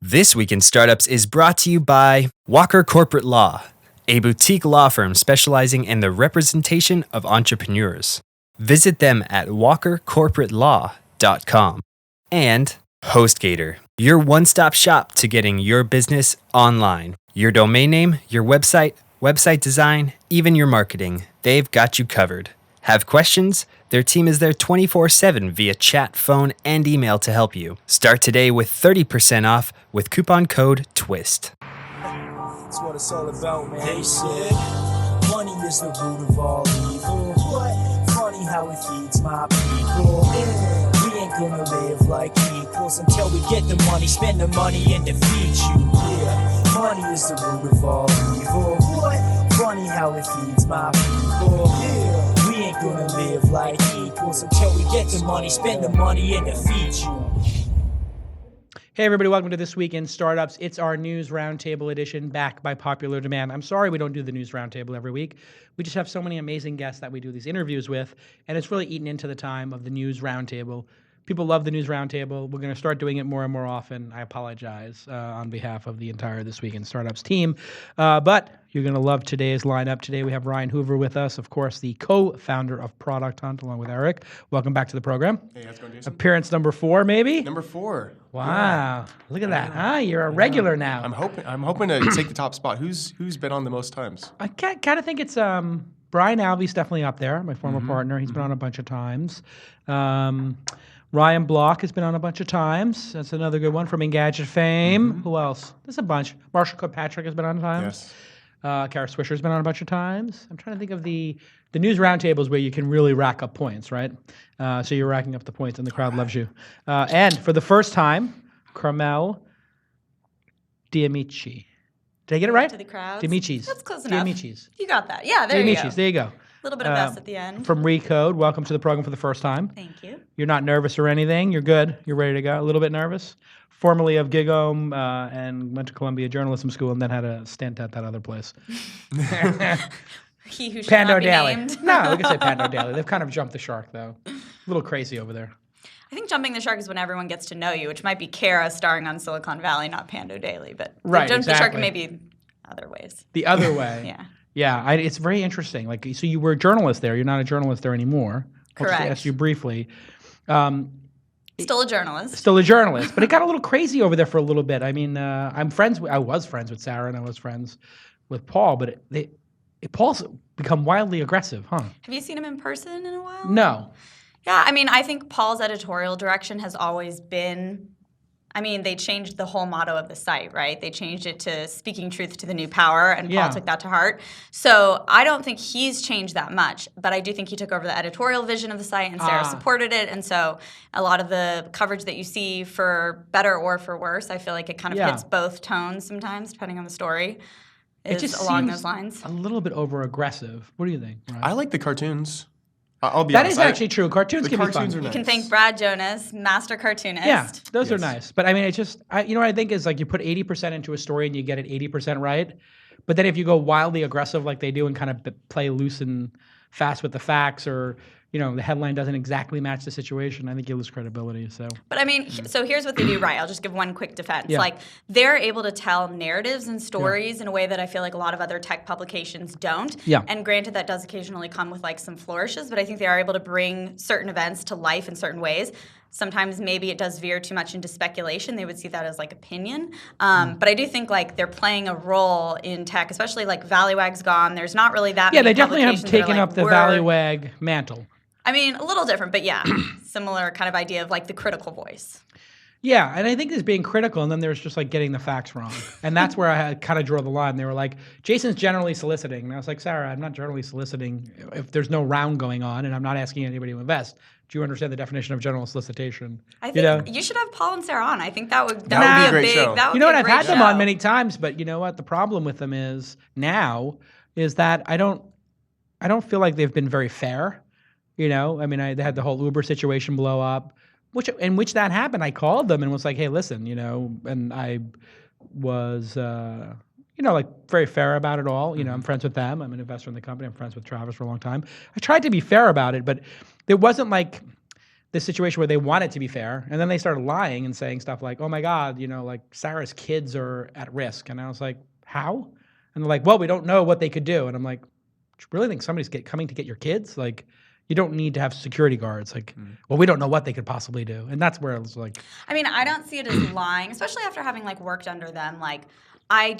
This Week in Startups is brought to you by Walker Corporate Law, a boutique law firm specializing in the representation of entrepreneurs. Visit them at walkercorporatelaw.com. And HostGator, your one-stop shop to getting your business online. Your domain name, your website design, even your marketing, they've got you covered. Have questions? Their team is there 24/7 via chat, phone, and email to help you. Start today with 30% off with coupon code TWiST. That's what it's all about, man. They said money is the root of all evil. What? Funny how it feeds my people. We ain't gonna live like equals until we get the money, spend the money, and defeat you. Yeah, money is the root of all evil. What? Funny how it feeds my people. Yeah. We ain't gonna live like equals until we get the money, spend the money, and defeat you. Hey everybody, welcome to This Week in Startups. It's our News Roundtable edition, back by popular demand. I'm sorry we don't do the News Roundtable every week. We just have so many amazing guests that we do these interviews with, and it's really eaten into the time of the News Roundtable. People love the News Roundtable. We're going to start doing it more and more often. I apologize on behalf of the entire This Week in Startups team. But you're going to love today's lineup. Today we have Ryan Hoover with us, of course, the co-founder of ProductHunt, along with Eric. Welcome back to the program. Hey, how's it going, Jason? Appearance number 4, maybe? Number 4. Wow. Yeah. Look at that. Huh? You're a regular now. I'm hoping to take the top spot. Who's been on the most times? I kind of think it's Brian Alvey's definitely up there, my former partner. He's been on a bunch of times. Ryan Block has been on a bunch of times. That's another good one from Engadget fame. Who else? There's a bunch. Marshall Kirkpatrick has been on times. Yes. Kara Swisher's been on a bunch of times. I'm trying to think of the news roundtables where you can really rack up points, right? So you're racking up the points and the crowd loves you. And for the first time, Carmel DeAmicis. Did I get it right? To the crowds. DeAmicis. That's close enough. DeAmicis. You got that. Yeah, there you go. DeAmicis. There you go. A little bit of S at the end. From Recode, welcome to the program for the first time. Thank you. You're not nervous or anything. You're good. You're ready to go. A little bit nervous. Formerly of Gigome and went to Columbia Journalism School and then had a stint at that other place. He who should Pando not be Daly. named. No, we can say Pando Daly. They've kind of jumped the shark, though. A little crazy over there. I think jumping the shark is when everyone gets to know you, which might be Kara starring on Silicon Valley, not Pando Daly. But Right, jump the shark in exactly. maybe other ways. The other way. Yeah. Yeah, it's very interesting. Like, so you were a journalist there. You're not a journalist there anymore. I'll just Correct. ask you briefly. Still a journalist. Still a journalist, but it got a little crazy over there for a little bit. I mean, I was friends with Sarah and I was friends with Paul, but Paul's become wildly aggressive, huh? Have you seen him in person in a while? No. Yeah, I mean, I think Paul's editorial direction has always been, I mean, they changed the whole motto of the site, right? They changed it to speaking truth to the new power, and Yeah. Paul took that to heart. So I don't think he's changed that much, but I do think he took over the editorial vision of the site, and Sarah supported it. And so a lot of the coverage that you see, for better or for worse, I feel like it kind of hits both tones sometimes, depending on the story, It is just along seems those lines. a little bit over aggressive. What do you think, Ryan? I like the cartoons. I'll be That honest. is actually true. Cartoons The can be fun. cartoons are You nice. can thank Brad Jonas, master cartoonist. Yeah, those are Yes. nice. But I mean, you know what I think is, like, you put 80% into a story and you get it 80% right. But then if you go wildly aggressive like they do and kind of play loose and fast with the facts, or, you know, the headline doesn't exactly match the situation, I think you lose credibility. So But I mean, so here's what they do right. I'll just give one quick defense. Yeah. Like, they're able to tell narratives and stories in a way that I feel like a lot of other tech publications don't. Yeah. And granted, that does occasionally come with like some flourishes, but I think they are able to bring certain events to life in certain ways. Sometimes maybe it does veer too much into speculation. They would see that as like opinion. But I do think like they're playing a role in tech, especially like Valleywag's gone. There's not really that yeah, many they definitely have publications that are taken like, up the we're- Valleywag mantle. I mean, a little different, but yeah, similar kind of idea of like the critical voice. Yeah, and I think there's being critical, and then there's just like getting the facts wrong. And that's where I kind of draw the line. They were like, Jason's generally soliciting. And I was like, Sarah, I'm not generally soliciting if there's no round going on, and I'm not asking anybody to invest. Do you understand the definition of general solicitation? I think you should have Paul and Sarah on. I think that would would be a great big. show. That would You know be what? a I've great had them show. on many times, but you know what? The problem with them is that I don't feel like they've been very fair. You know, I mean, they had the whole Uber situation blow up, in which that happened. I called them and was like, hey, listen, you know, and I was, you know, like very fair about it all. You know, I'm friends with them. I'm an investor in the company. I'm friends with Travis for a long time. I tried to be fair about it, but there wasn't like this situation where they want it to be fair, and then they started lying and saying stuff like, "Oh my God, like Sarah's kids are at risk," and I was like, "How?" And they're like, "Well, we don't know what they could do," and I'm like, "Do you really think somebody's coming to get your kids? Like, you don't need to have security guards. Like, well, we don't know what they could possibly do," and that's where I was like, I mean, I don't see it as lying, especially after having like worked under them. Like, I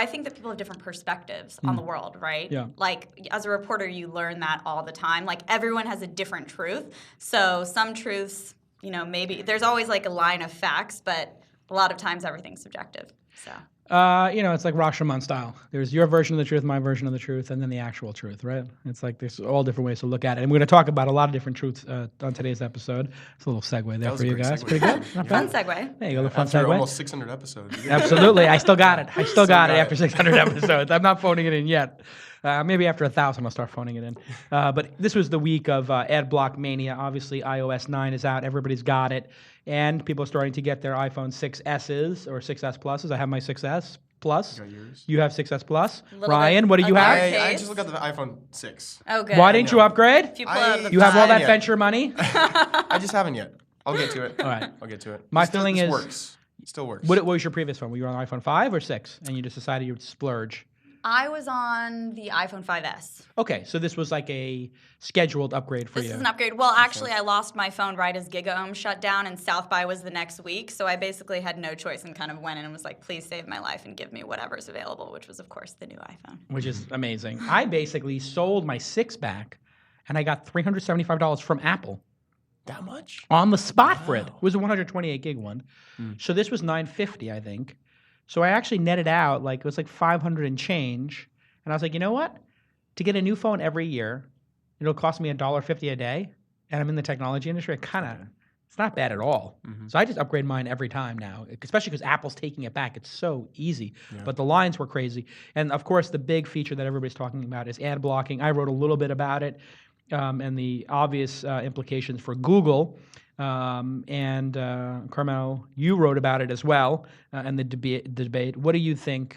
think that people have different perspectives on the world, right? Yeah. Like, as a reporter, you learn that all the time. Like, everyone has a different truth. So some truths, maybe there's always like a line of facts, but a lot of times everything's subjective. So. It's like Rashomon style. There's your version of the truth, my version of the truth, and then the actual truth, right? It's like there's all different ways to look at it. And we're going to talk about a lot of different truths on today's episode. It's a little segue there for you guys. Segue. Pretty good? Not Fun bad? segue. There you go, a fun After segue. almost 600 episodes. Absolutely. I still got it. I still got it got after it. 600 episodes. I'm not phoning it in yet. Maybe after 1,000 I'll start phoning it in. But this was the week of ad block mania. Obviously, iOS 9 is out. Everybody's got it. And people are starting to get their iPhone 6Ss or 6S Pluses. I have my 6S Plus. Got yours? You have 6S Plus. Little Ryan, bit what do you of have? I just looked at the iPhone 6. Oh, good. Why didn't you upgrade? If you pull out the You have all that Yeah. venture money? I just haven't yet. I'll get to it. All right. I'll get to it. My This still- feeling this is- works. It still works. What was your previous phone? Were you on iPhone 5 or 6? And you just decided you would splurge? I was on the iPhone 5S. Okay, so this was like a scheduled upgrade for This you. is an upgrade. Well, actually, I lost my phone right as GigaOM shut down, and South by was the next week. So I basically had no choice and kind of went in and was like, please save my life and give me whatever's available, which was, of course, the new iPhone. Which is amazing. I basically sold my 6 back, and I got $375 from Apple That much? on the spot for it. It was a 128 gig one. So this was $950, I think. So I actually netted out, like, it was like $500 and change. And I was like, you know what? To get a new phone every year, it'll cost me $1.50 a day, and I'm in the technology industry. It's not bad at all. So I just upgrade mine every time now, especially because Apple's taking it back. It's so easy. But the lines were crazy. And of course, the big feature that everybody's talking about is ad blocking. I wrote a little bit about it and the obvious implications for Google. Carmel, you wrote about it as well and the debate. What do you think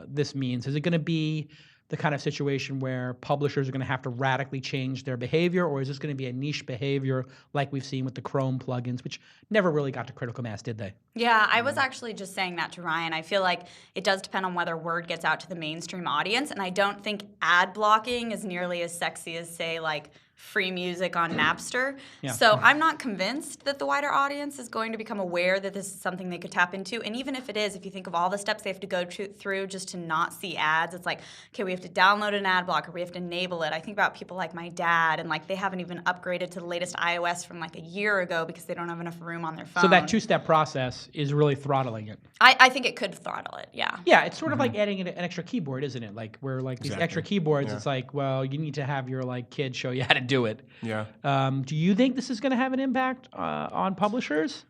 this means? Is it going to be the kind of situation where publishers are going to have to radically change their behavior, or is this going to be a niche behavior like we've seen with the Chrome plugins, which never really got to critical mass, did they? Yeah, I was actually just saying that to Ryan. I feel like it does depend on whether word gets out to the mainstream audience, and I don't think ad blocking is nearly as sexy as, say, like free music on Napster. Yeah. So I'm not convinced that the wider audience is going to become aware that this is something they could tap into. And even if it is, if you think of all the steps they have to go through just to not see ads, it's like, okay, we have to download an ad blocker, we have to enable it. I think about people like my dad, and like they haven't even upgraded to the latest iOS from like a year ago because they don't have enough room on their phone. So that two-step process is really throttling it. I think it could throttle it, yeah. Yeah, it's sort of like adding an extra keyboard, isn't it? Like where like these Exactly. extra keyboards, Yeah. it's like, well, you need to have your like kid show you how to do it. Yeah. Do you think this is going to have an impact on publishers?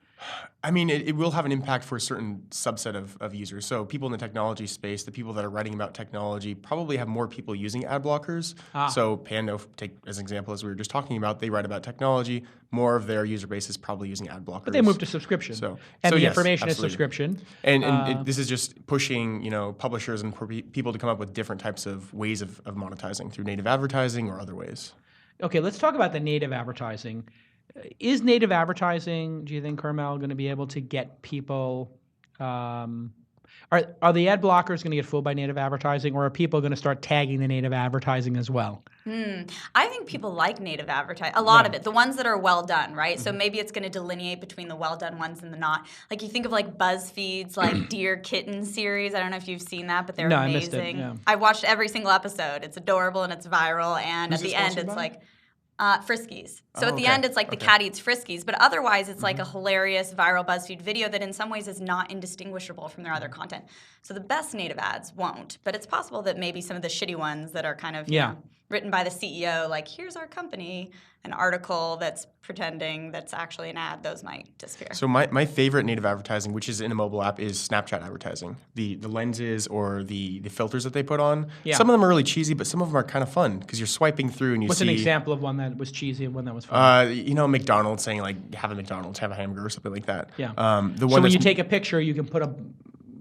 I mean, it will have an impact for a certain subset of users. So people in the technology space, the people that are writing about technology, probably have more people using ad blockers. So Pando, take as an example, as we were just talking about, they write about technology. More of their user base is probably using ad blockers. But they moved to subscription. So the yes, information absolutely. is subscription. And this is just pushing, publishers and people to come up with different types of ways of monetizing through native advertising or other ways. Okay, let's talk about the native advertising. Is native advertising, do you think, Carmel, going to be able to get people? Are the ad blockers going to get fooled by native advertising, or are people going to start tagging the native advertising as well? I think people like native advertising, a lot of it, the ones that are well done, right? So maybe it's going to delineate between the well done ones and the not. Like you think of like BuzzFeed's like Dear Kitten series. I don't know if you've seen that, but they're No, I amazing. missed it, yeah. I've watched every single episode. It's adorable and it's viral. And Who's at the it end, sponsored it's by? like Friskies. So Oh, at the okay. end, it's like the cat eats Friskies, but otherwise, it's like a hilarious viral BuzzFeed video that in some ways is not indistinguishable from their other content. So the best native ads won't, but it's possible that maybe some of the shitty ones that are kind of you know, written by the CEO, like here's our company, an article that's pretending that's actually an ad, those might disappear. So my favorite native advertising, which is in a mobile app, is Snapchat advertising. The lenses or the filters that they put on. Yeah. Some of them are really cheesy, but some of them are kind of fun because you're swiping through and you What's see. an example of one that was cheesy and one that was fun? McDonald's saying like have a McDonald's, have a hamburger or something like that. Yeah. The one So when that's you take a picture, you can put a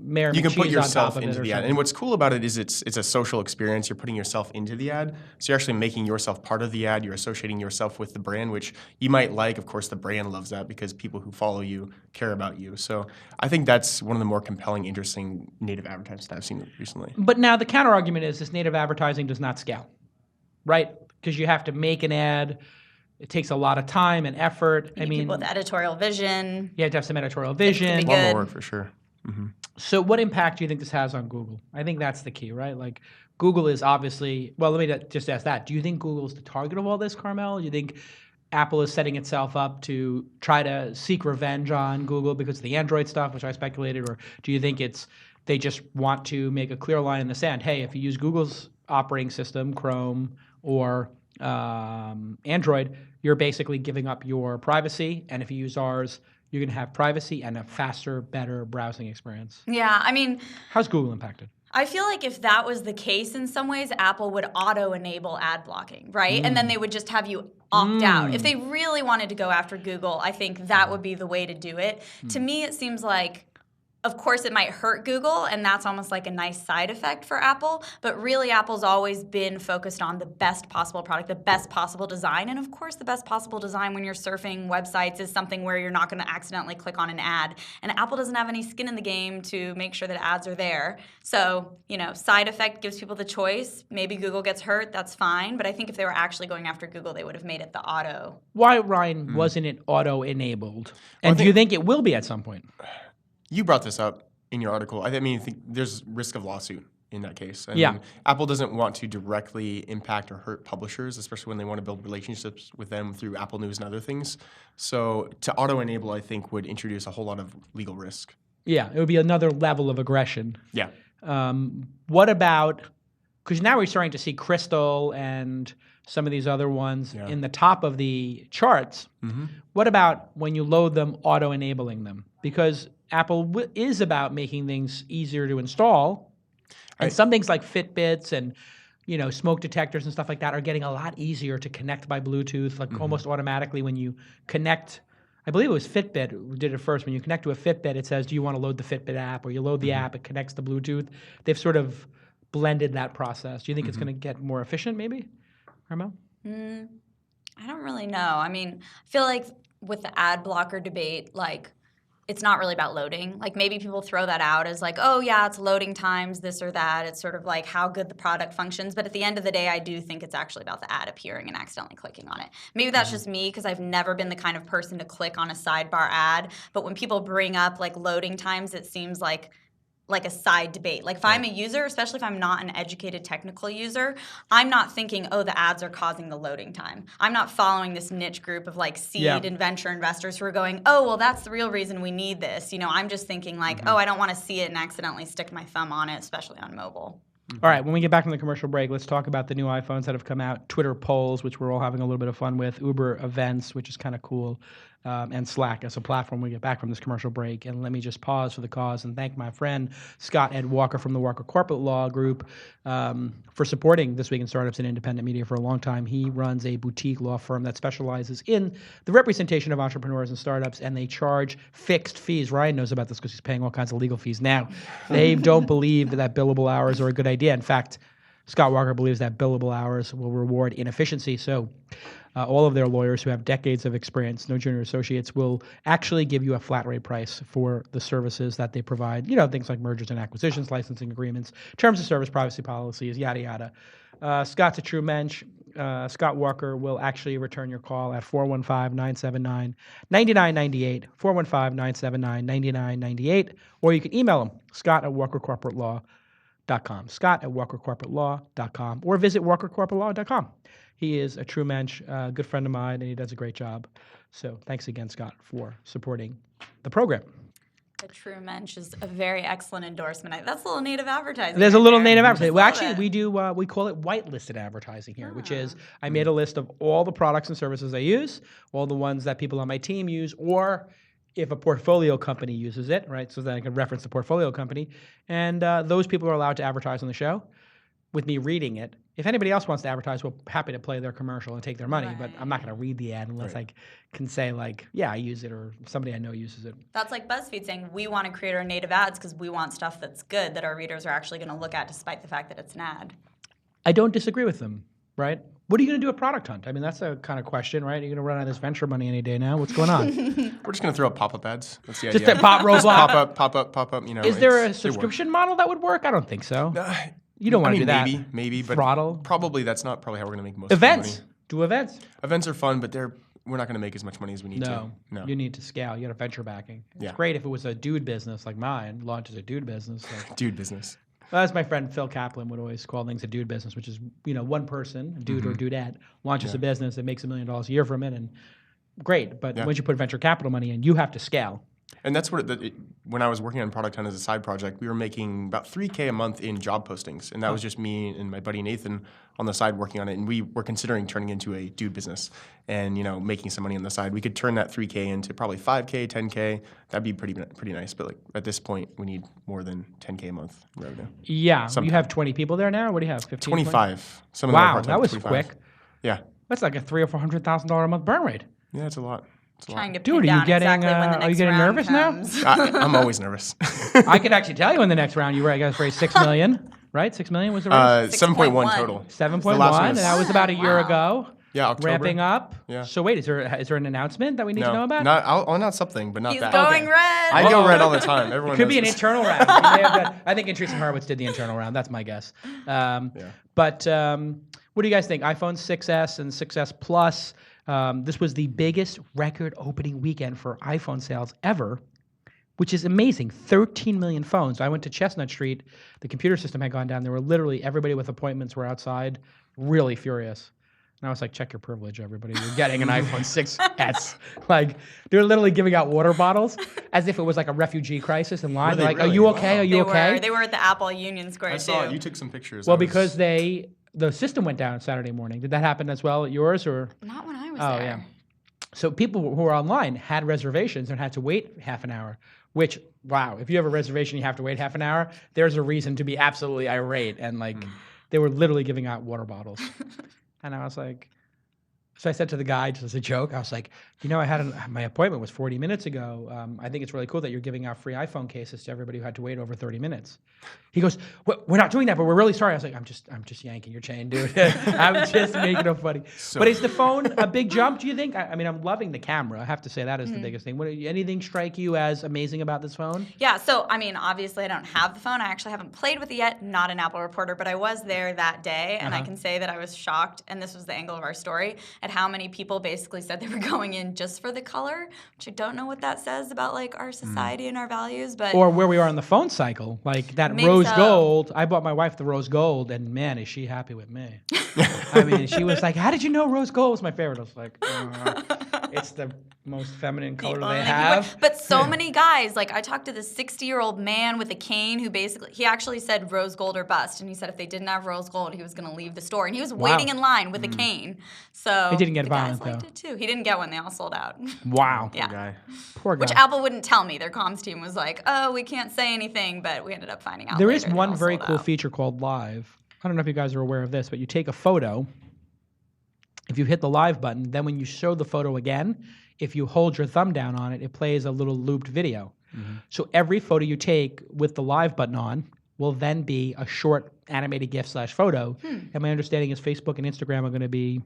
mayor You can put McCheese on top yourself of it into or the ad. something. And what's cool about it is it's a social experience. You're putting yourself into the ad. So you're actually making yourself part of the ad. You're associating yourself with the brand, which you might like. Of course, the brand loves that because people who follow you care about you. So I think that's one of the more compelling, interesting native advertisements I've seen recently. But now the counter argument is this native advertising does not scale, right? Because you have to make an ad. It takes a lot of time and effort. You need people with editorial vision. You have to have some editorial It can vision. be A lot good. more work for sure. So what impact do you think this has on Google? I think that's the key, right? Like Google is obviously, well, let me just ask that. Do you think Google is the target of all this, Carmel? Do you think Apple is setting itself up to try to seek revenge on Google because of the Android stuff, which I speculated, or do you think they just want to make a clear line in the sand? Hey, if you use Google's operating system, Chrome or Android, you're basically giving up your privacy, and if you use ours, you're going to have privacy and a faster, better browsing experience. Yeah, I mean, How's Google impacted? I feel like if that was the case in some ways, Apple would auto-enable ad blocking, right? And then they would just have you opt out. If they really wanted to go after Google, I think that would be the way to do it. To me, it seems like, of course, it might hurt Google, and that's almost like a nice side effect for Apple. But really, Apple's always been focused on the best possible product, the best possible design. And of course, the best possible design when you're surfing websites is something where you're not going to accidentally click on an ad. And Apple doesn't have any skin in the game to make sure that ads are there. So, side effect gives people the choice. Maybe Google gets hurt, that's fine. But I think if they were actually going after Google, they would have made it the auto. Why, Ryan, wasn't it auto-enabled? And do you think it will be at some point? You brought this up in your article. I think there's risk of lawsuit in that case. I Yeah. mean, Apple doesn't want to directly impact or hurt publishers, especially when they want to build relationships with them through Apple News and other things. So to auto-enable, I think, would introduce a whole lot of legal risk. Yeah, it would be another level of aggression. Yeah. What about, because now we're starting to see Crystal and some of these other ones in the top of the charts. What about when you load them, auto-enabling them? Because Apple is about making things easier to install. And some things like Fitbits and smoke detectors and stuff like that are getting a lot easier to connect by Bluetooth, like almost automatically when you connect. I believe it was Fitbit who did it first. When you connect to a Fitbit, it says, do you want to load the Fitbit app? Or you load the app, it connects to Bluetooth. They've sort of blended that process. Do you think it's going to get more efficient maybe, Carmel? I don't really know. I mean, I feel like with the ad blocker debate, it's not really about loading. Like maybe people throw that out as like, oh yeah, it's loading times, this or that. It's sort of like how good the product functions. But at the end of the day, I do think it's actually about the ad appearing and accidentally clicking on it. Maybe that's just me because I've never been the kind of person to click on a sidebar ad. But when people bring up like loading times, it seems like a side debate. Like if I'm a user, especially if I'm not an educated technical user, I'm not thinking, oh, the ads are causing the loading time. I'm not following this niche group of like seed and venture investors who are going, oh, well, that's the real reason we need this. I'm just thinking like, oh, I don't want to see it and accidentally stick my thumb on it, especially on mobile. All right, when we get back from the commercial break, let's talk about the new iPhones that have come out, Twitter polls, which we're all having a little bit of fun with, Uber events, which is kind of cool, and Slack as a platform when we get back from this commercial break. And let me just pause for the cause and thank my friend Scott Ed Walker from the Walker Corporate Law Group for supporting This Week in Startups and Independent Media for a long time. He runs a boutique law firm that specializes in the representation of entrepreneurs and startups, and they charge fixed fees. Ryan knows about this because he's paying all kinds of legal fees now. They don't believe that billable hours are a good idea. In fact, Scott Walker believes that billable hours will reward inefficiency. So all of their lawyers who have decades of experience, no junior associates, will actually give you a flat rate price for the services that they provide. Things like mergers and acquisitions, licensing agreements, terms of service, privacy policies, yada, yada. Scott's a true mensch. Scott Walker will actually return your call at 415-979-9998, 415-979-9998, or you can email him, scott@walkercorporatelaw.com, scott@walkercorporatelaw.com, or visit walkercorporatelaw.com. He is a true mensch, a good friend of mine, and he does a great job. So thanks again, Scott, for supporting the program. A true mensch is a very excellent endorsement. That's a little native advertising. There's a little native advertising. Well, Love actually, it. we call it whitelisted advertising here, which is I made a list of all the products and services I use, all the ones that people on my team use, or if a portfolio company uses it, right, so that I can reference the portfolio company, and those people are allowed to advertise on the show. with me reading it. If anybody else wants to advertise, we're happy to play their commercial and take their money, but I'm not going to read the ad unless I can say like, yeah, I use it, or somebody I know uses it. That's like BuzzFeed saying we want to create our native ads because we want stuff that's good that our readers are actually going to look at despite the fact that it's an ad. I don't disagree with them, right? What are you going to do at Product Hunt? I mean, that's a kind of question, right? You're going to run out of this venture money any day now. What's going on? We're just going to throw up pop-up ads. That's the Just idea. a pop robot. Pop up. You know, Is there a subscription model that would work? I don't think so. You don't want to do that. Maybe, but Throttle. probably that's not probably how we're going to make most Events. of the money. Do events. Events are fun, but we're not going to make as much money as we need to. No, you need to scale. You got a venture backing. It's Yeah. great if it was a dude business like mine, launches a dude business. Like, Dude business. well, as my friend Phil Kaplan would always call things a dude business, which is, one person, a dude or dudette, launches a business that makes $1 million a year from it, and great. But once you put venture capital money in, you have to scale. And that's what when I was working on Product Hunt as a side project, we were making about $3K a month in job postings, and that was just me and my buddy Nathan on the side working on it. And we were considering turning into a dude business and making some money on the side. We could turn that 3K into probably 5K, 10K. That'd be pretty nice. But like at this point, we need more than 10K a month revenue. Yeah, you have 20 people there now. What do you have? 15? 25. Some of them are Wow, part-time, that was 25. quick. Yeah, That's like a $300,000 or $400,000 a month burn rate. yeah, it's a lot. Trying to Dude, pin are you down getting exactly when the next are you getting round nervous comes. now? I'm always nervous. I could actually tell you in the next round you guys raised $6 million, right? $6 million was the raise. 7.1 total. 7.1, and that was about a year ago. Yeah, October. Ramping up. Yeah. So wait, is there an announcement that we need to know about? I'll announce something, but not He's that. going red. I go red all the time. Everyone Could knows be an this. internal round. You may have done- I think Intrusive Harwitz did the internal round. That's my guess. But what do you guys think? iPhone 6S and 6S Plus. This was the biggest record opening weekend for iPhone sales ever, which is amazing. 13 million phones. I went to Chestnut Street. The computer system had gone down. There were literally everybody with appointments were outside, really furious. And I was like, check your privilege, everybody. You're getting an iPhone 6S. Like, they're literally giving out water bottles as if it was like a refugee crisis in line. Were They're they like, really? are you okay? Are you okay? They were at the Apple Union Square I too. saw it. You took some pictures. Well, because the system went down Saturday morning. Did that happen as well at yours, or? Not when I was Oh, there. yeah. So people who were online had reservations and had to wait half an hour, which, wow, if you have a reservation, you have to wait half an hour. There's a reason to be absolutely irate. And like, they were literally giving out water bottles. And I was like, so I said to the guy, just as a joke, I was like, my appointment was 40 minutes ago. I think it's really cool that you're giving out free iPhone cases to everybody who had to wait over 30 minutes. He goes, we're not doing that, but we're really sorry. I was like, I'm just yanking your chain, dude. I'm just making it funny. But is the phone a big jump, do you think? I mean, I'm loving the camera. I have to say that is the biggest thing. Anything strike you as amazing about this phone? Yeah, so I mean, obviously I don't have the phone. I actually haven't played with it yet, not an Apple reporter, but I was there that day, and I can say that I was shocked, and this was the angle of our story, at how many people basically said they were going in just for the color, which I don't know what that says about like our society and our values, but Or where we are in the phone cycle, like that Maybe rose so. gold. I bought my wife the rose gold, and man, is she happy with me. I mean, she was like, how did you know rose gold was my favorite? I was like, it's the most feminine color they only have. But so many guys, like I talked to this 60-year-old man with a cane who he actually said rose gold or bust, and he said if they didn't have rose gold, he was going to leave the store, and he was waiting in line with a cane. So He didn't get the guys violent, liked though. it too. He didn't get one; they all sold out. Wow. Yeah. Guy. Poor guy. Which Apple wouldn't tell me. Their comms team was like, "Oh, we can't say anything," but we ended up finding out. There later is they one all very sold cool out. feature called Live. I don't know if you guys are aware of this, but you take a photo. If you hit the Live button, then when you show the photo again, if you hold your thumb down on it, it plays a little looped video. So every photo you take with the Live button on will then be a short animated GIF/photo. And my understanding is Facebook and Instagram are going to be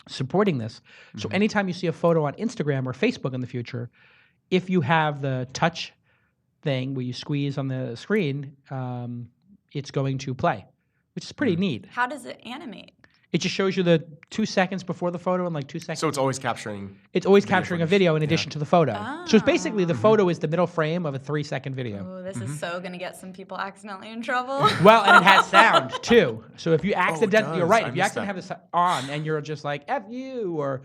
supporting this. So anytime you see a photo on Instagram or Facebook in the future, if you have the touch thing where you squeeze on the screen, it's going to play, which is pretty neat. How does it animate? It just shows you the 2 seconds before the photo and like 2 seconds. So it's always capturing. It's always capturing a video in addition to the photo. So it's basically the Ah. photo is the middle frame of a 3-second video. Oh, this is so going to get some people accidentally in trouble. Well, and it has sound too. So if you accidentally, you're does. right. I If you missed accidentally have this on and you're just like F you or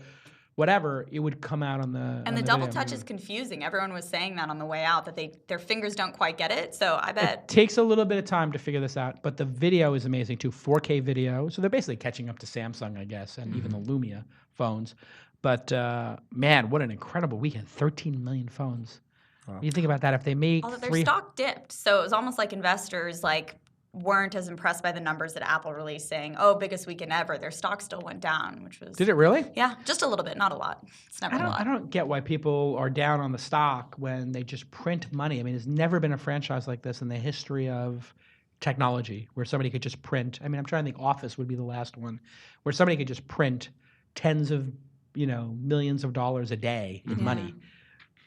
whatever, it would come out on the. And the double touch is confusing. Everyone was saying that on the way out, that their fingers don't quite get it. So I bet. It takes a little bit of time to figure this out, but the video is amazing too. 4K video. So they're basically catching up to Samsung, I guess, and even the Lumia phones. But man, what an incredible weekend. 13 million phones. You think about that. If they make Although their stock dipped. So it was almost like investors like weren't as impressed by the numbers that Apple released, saying, "Oh, biggest weekend ever." Their stock still went down, which was Did it really? Yeah, just a little bit, not a lot. It's never a lot. I don't get why people are down on the stock when they just print money. I mean, there's never been a franchise like this in the history of technology where somebody could just print. I mean, I'm trying to think Office would be the last one where somebody could just print tens of, millions of dollars a day in money.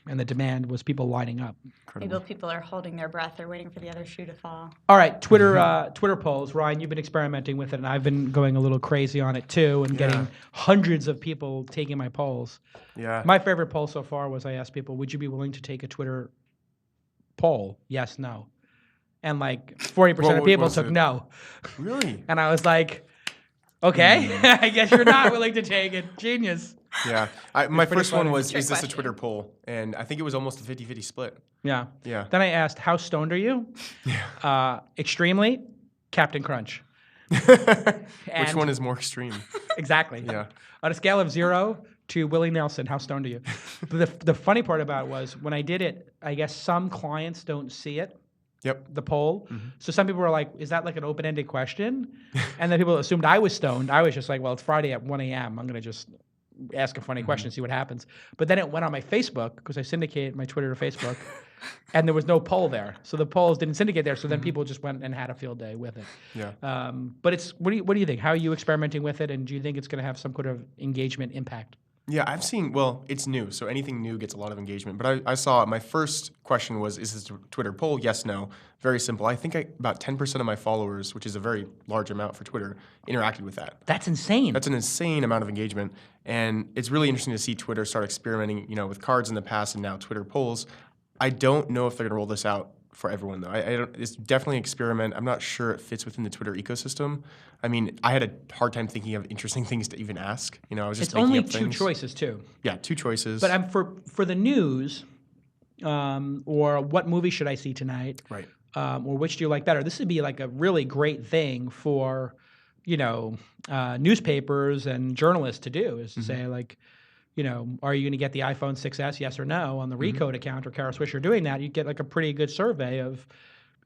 And the demand was people lining up. Maybe people are holding their breath. They're waiting for the other shoe to fall. All right, Twitter polls. Ryan, you've been experimenting with it, and I've been going a little crazy on it too, and getting hundreds of people taking my polls. Yeah. My favorite poll so far was I asked people, would you be willing to take a Twitter poll? Yes, no. And like 40% of people took no. Really? And I was like, okay, I guess you're not willing to take it. Genius. Yeah. My first one was, Trick is this a question. Twitter poll? And I think it was almost a 50-50 split. Yeah. Yeah. Then I asked, how stoned are you? Extremely, Captain Crunch. Which one is more extreme? Exactly. Yeah. On a scale of 0 to Willie Nelson, how stoned are you? But the funny part about it was when I did it, I guess some clients don't see it. Yep. The poll. So some people were like, is that like an open-ended question? And then people assumed I was stoned. I was just like, well, it's Friday at 1 a.m. I'm going to just ask a funny question, see what happens. But then it went on my Facebook because I syndicated my Twitter to Facebook, and there was no poll there. So the polls didn't syndicate there. So then people just went and had a field day with it. Yeah. But it's what do you think? How are you experimenting with it, and do you think it's going to have some kind of engagement impact? Yeah, I've seen, well, it's new, so anything new gets a lot of engagement. But I saw, my first question was, is this a Twitter poll? Yes, no. Very simple. I think about 10% of my followers, which is a very large amount for Twitter, interacted with that. That's insane. That's an insane amount of engagement. And it's really interesting to see Twitter start experimenting, with cards in the past and now Twitter polls. I don't know if they're going to roll this out for everyone, though. It's definitely an experiment. I'm not sure it fits within the Twitter ecosystem. I mean, I had a hard time thinking of interesting things to even ask. I was just it's making only up two things. choices, too. Yeah, 2 choices. But I'm for the news, or what movie should I see tonight? Right. Or which do you like better? This would be like a really great thing for, newspapers and journalists to do, is to say like, are you going to get the iPhone 6S, yes or no, on the Recode account, or Kara Swisher doing that? You'd get like a pretty good survey of.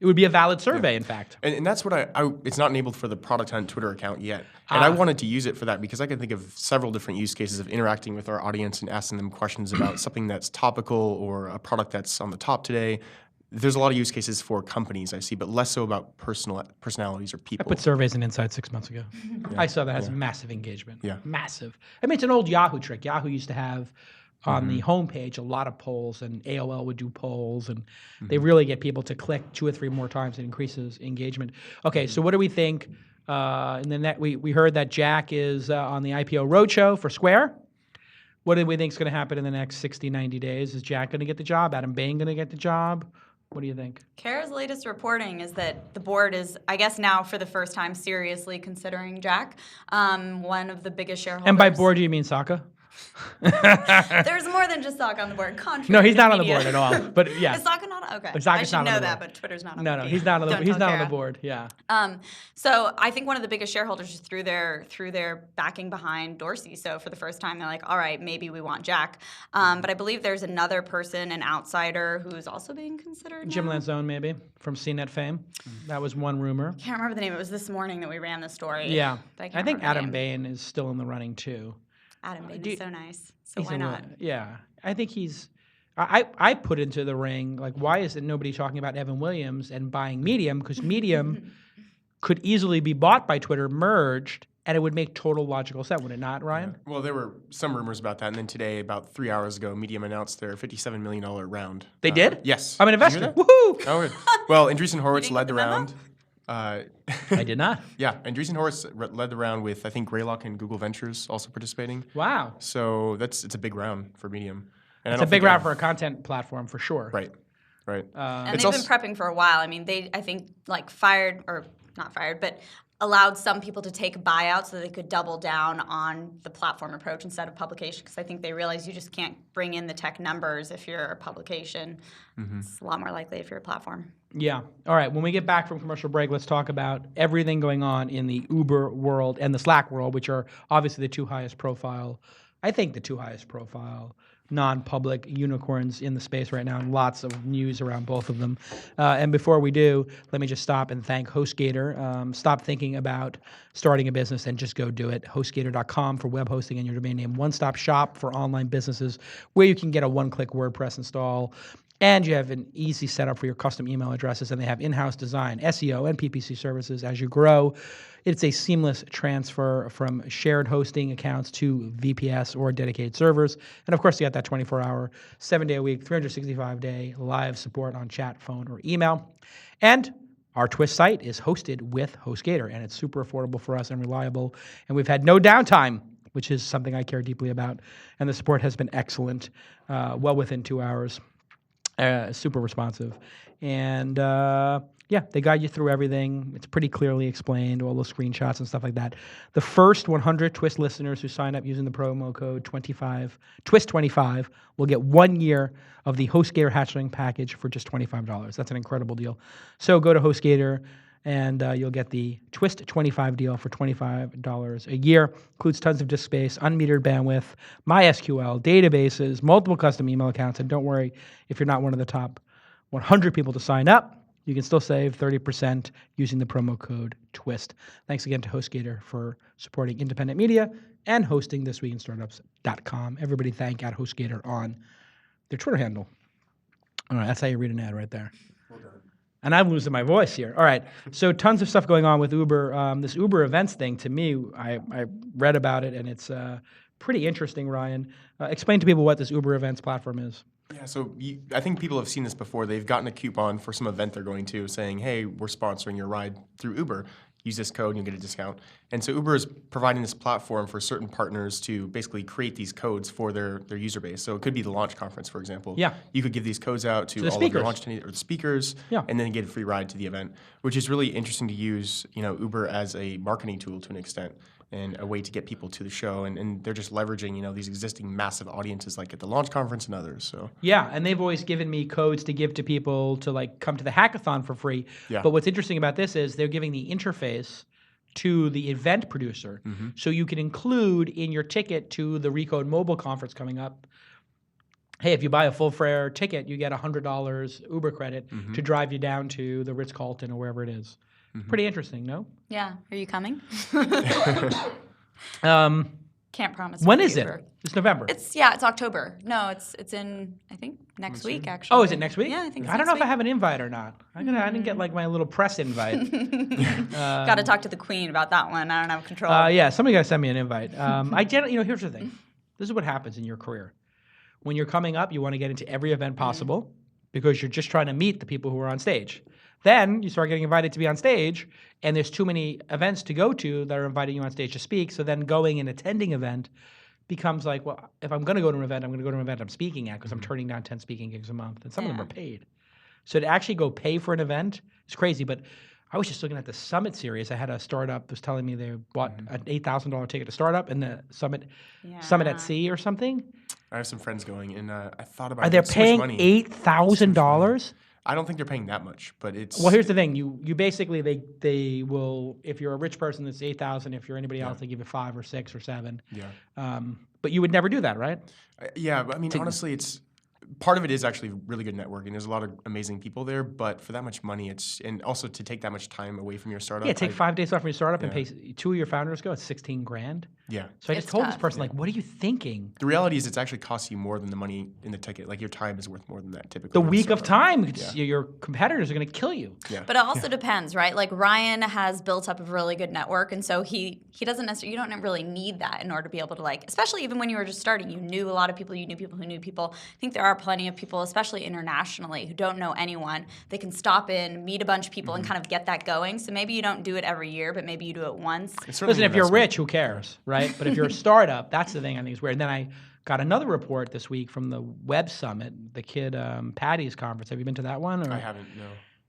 It would be a valid survey, in fact. And that's what it's not enabled for the ProductHunt Twitter account yet. And I wanted to use it for that because I can think of several different use cases of interacting with our audience and asking them questions about something that's topical or a product that's on the top today. There's a lot of use cases for companies I see, but less so about personalities or people. I put surveys in Insight 6 months ago. I saw that has massive engagement. Yeah. Massive. I mean, it's an old Yahoo trick. Yahoo used to have on the homepage a lot of polls, and AOL would do polls, and they really get people to click 2 or 3 more times. It increases engagement. Okay, so what do we think? And then we heard that Jack is on the IPO roadshow for Square. What do we think is going to happen in the next 60, 90 days? Is Jack going to get the job? Adam Bain going to get the job? What do you think? Kara's latest reporting is that the board is, I guess now for the first time, seriously considering Jack, one of the biggest shareholders. And by board, do you mean Saka? There's more than just Saka on the board. Contrary No, he's to not on the media. board at all. But yeah. Is Saka not? Okay. Saka's I should not on know the that, board. but Twitter's not on No, the board. he's not on the Don't he's tell not on the Kara. board. Yeah. So I think one of the biggest shareholders just threw their backing behind Dorsey. So for the first time, they're like, all right, maybe we want Jack. But I believe there's another person, an outsider, who's also being considered Jim now. Lanzone, maybe, from CNET fame. That was one rumor. Can't remember the name. It was this morning that we ran the story. Yeah. But I can't think remember the Adam name. Bain is still in the running, too. Adam Bain Do you- is so nice. So He's why in the- not? Yeah. I think he's... I put into the ring, like, why is it nobody talking about Evan Williams and buying Medium? Because Medium could easily be bought by Twitter, merged, and it would make total logical sense, would it not, Ryan? Well, there were some rumors about that. And then today, about 3 hours ago, Medium announced their $57 million round. They did? Yes. I'm an Did you hear investor. that? Woohoo! Oh, good. Well, Andreessen Horowitz didn't led get the the memo? round. I did not. Yeah, Andreessen Horowitz led the round with, I think, Greylock and Google Ventures also participating. Wow. So it's a big round for Medium. And I It's don't a big think round for a content platform, for sure. Right. And It's they've also- been prepping for a while. I mean, they, I think, like fired, or not fired, but allowed some people to take buyouts so they could double down on the platform approach instead of publication, because I think they realize you just can't bring in the tech numbers if you're a publication. It's a lot more likely if you're a platform. Yeah. All right. When we get back from commercial break, let's talk about everything going on in the Uber world and the Slack world, which are obviously the 2 highest profile, I think the 2 highest profile non-public unicorns in the space right now, and lots of news around both of them. And before we do, let me just stop and thank HostGator. Stop thinking about starting a business and just go do it. HostGator.com for web hosting and your domain name. One-stop shop for online businesses where you can get a one-click WordPress install. And you have an easy setup for your custom email addresses, and they have in-house design, SEO, and PPC services as you grow. It's a seamless transfer from shared hosting accounts to VPS or dedicated servers. And of course, you got that 24-hour, 7-day-a-week, 365-day live support on chat, phone, or email. And our TWiST site is hosted with HostGator, and it's super affordable for us and reliable. And we've had no downtime, which is something I care deeply about. And the support has been excellent, well within 2 hours. Super responsive. And yeah, they guide you through everything. It's pretty clearly explained, all the screenshots and stuff like that. The first 100 TWiST listeners who sign up using the promo code TWiST25 will get 1 year of the HostGator Hatchling package for just $25. That's an incredible deal. So go to HostGator and you'll get the TWiST 25 deal for $25 a year. Includes tons of disk space, unmetered bandwidth, MySQL, databases, multiple custom email accounts. And don't worry, if you're not one of the top 100 people to sign up, you can still save 30% using the promo code TWiST. Thanks again to HostGator for supporting independent media and hosting thisweekinstartups.com. Everybody thank @HostGator on their Twitter handle. All right, that's how you read an ad right there. Well done. And I'm losing my voice here. All right, so tons of stuff going on with Uber. This Uber events thing, to me, I read about it, and it's pretty interesting, Ryan. Explain to people what this Uber events platform is. Yeah, so I think people have seen this before. They've gotten a coupon for some event they're going to saying, hey, we're sponsoring your ride through Uber. Use this code and you'll get a discount. And so Uber is providing this platform for certain partners to basically create these codes for their user base. So it could be the launch conference, for example. Yeah. You could give these codes out to all of your launch attendees or the speakers, and then get a free ride to the event, which is really interesting to use, Uber as a marketing tool to an extent, and a way to get people to the show, and they're just leveraging these existing massive audiences like at the launch conference and others. So yeah, and they've always given me codes to give to people to come to the hackathon for free. Yeah. But what's interesting about this is they're giving the interface to the event producer, so you can include in your ticket to the Recode Mobile conference coming up. Hey, if you buy a full fare ticket, you get $100 Uber credit to drive you down to the Ritz-Carlton or wherever it is. Pretty interesting, no? Yeah. Are you coming? Can't promise. When is it? It's November. It's October. No, it's in I think next week actually. Oh, is it next week? Yeah, I think. I don't know if I have an invite or not. I didn't get my little press invite. Got to talk to the Queen about that one. I don't have control. Yeah, somebody got to send me an invite. I generally, here's the thing. This is what happens in your career. When you're coming up, you want to get into every event possible because you're just trying to meet the people who are on stage. Then you start getting invited to be on stage, and there's too many events to go to that are inviting you on stage to speak. So then going and attending event becomes like, well, if I'm going to go to an event, I'm going to go to an event I'm speaking at because I'm turning down 10 speaking gigs a month, and some of them are paid. So to actually go pay for an event is crazy. But I was just looking at the Summit series. I had a startup that was telling me they bought an $8,000 ticket to startup and the Summit at Sea or something. I have some friends going, and I thought about. Are they paying $8,000? I don't think they're paying that much, but it's. Well, here's the thing: you basically they will, if you're a rich person, it's $8,000. If you're anybody else, they give you 5 or 6 or 7. Yeah. But you would never do that, right? Yeah, but I mean, honestly, it's. Part of it is actually really good networking. There's a lot of amazing people there, but for that much money, and also to take that much time away from your startup. Yeah, take 5 days off from your startup and pay 2 of your founders go. It's $16,000. Yeah. So I just told this person, what are you thinking? The reality is, it's actually costs you more than the money in the ticket. Like your time is worth more than that typically. The week of time, your competitors are going to kill you. Yeah. But it also depends, right? Like Ryan has built up a really good network, and so he doesn't necessarily. You don't really need that in order to be able to especially even when you were just starting, you knew a lot of people, you knew people who knew people. I think there are plenty of people, especially internationally, who don't know anyone. They can stop in, meet a bunch of people, and kind of get that going. So maybe you don't do it every year, but maybe you do it once. Listen, if you're rich, who cares, right? But if you're a startup, that's the thing I think is weird. And then I got another report this week from the Web Summit, the kid Patty's conference. Have you been to that one? I haven't, no.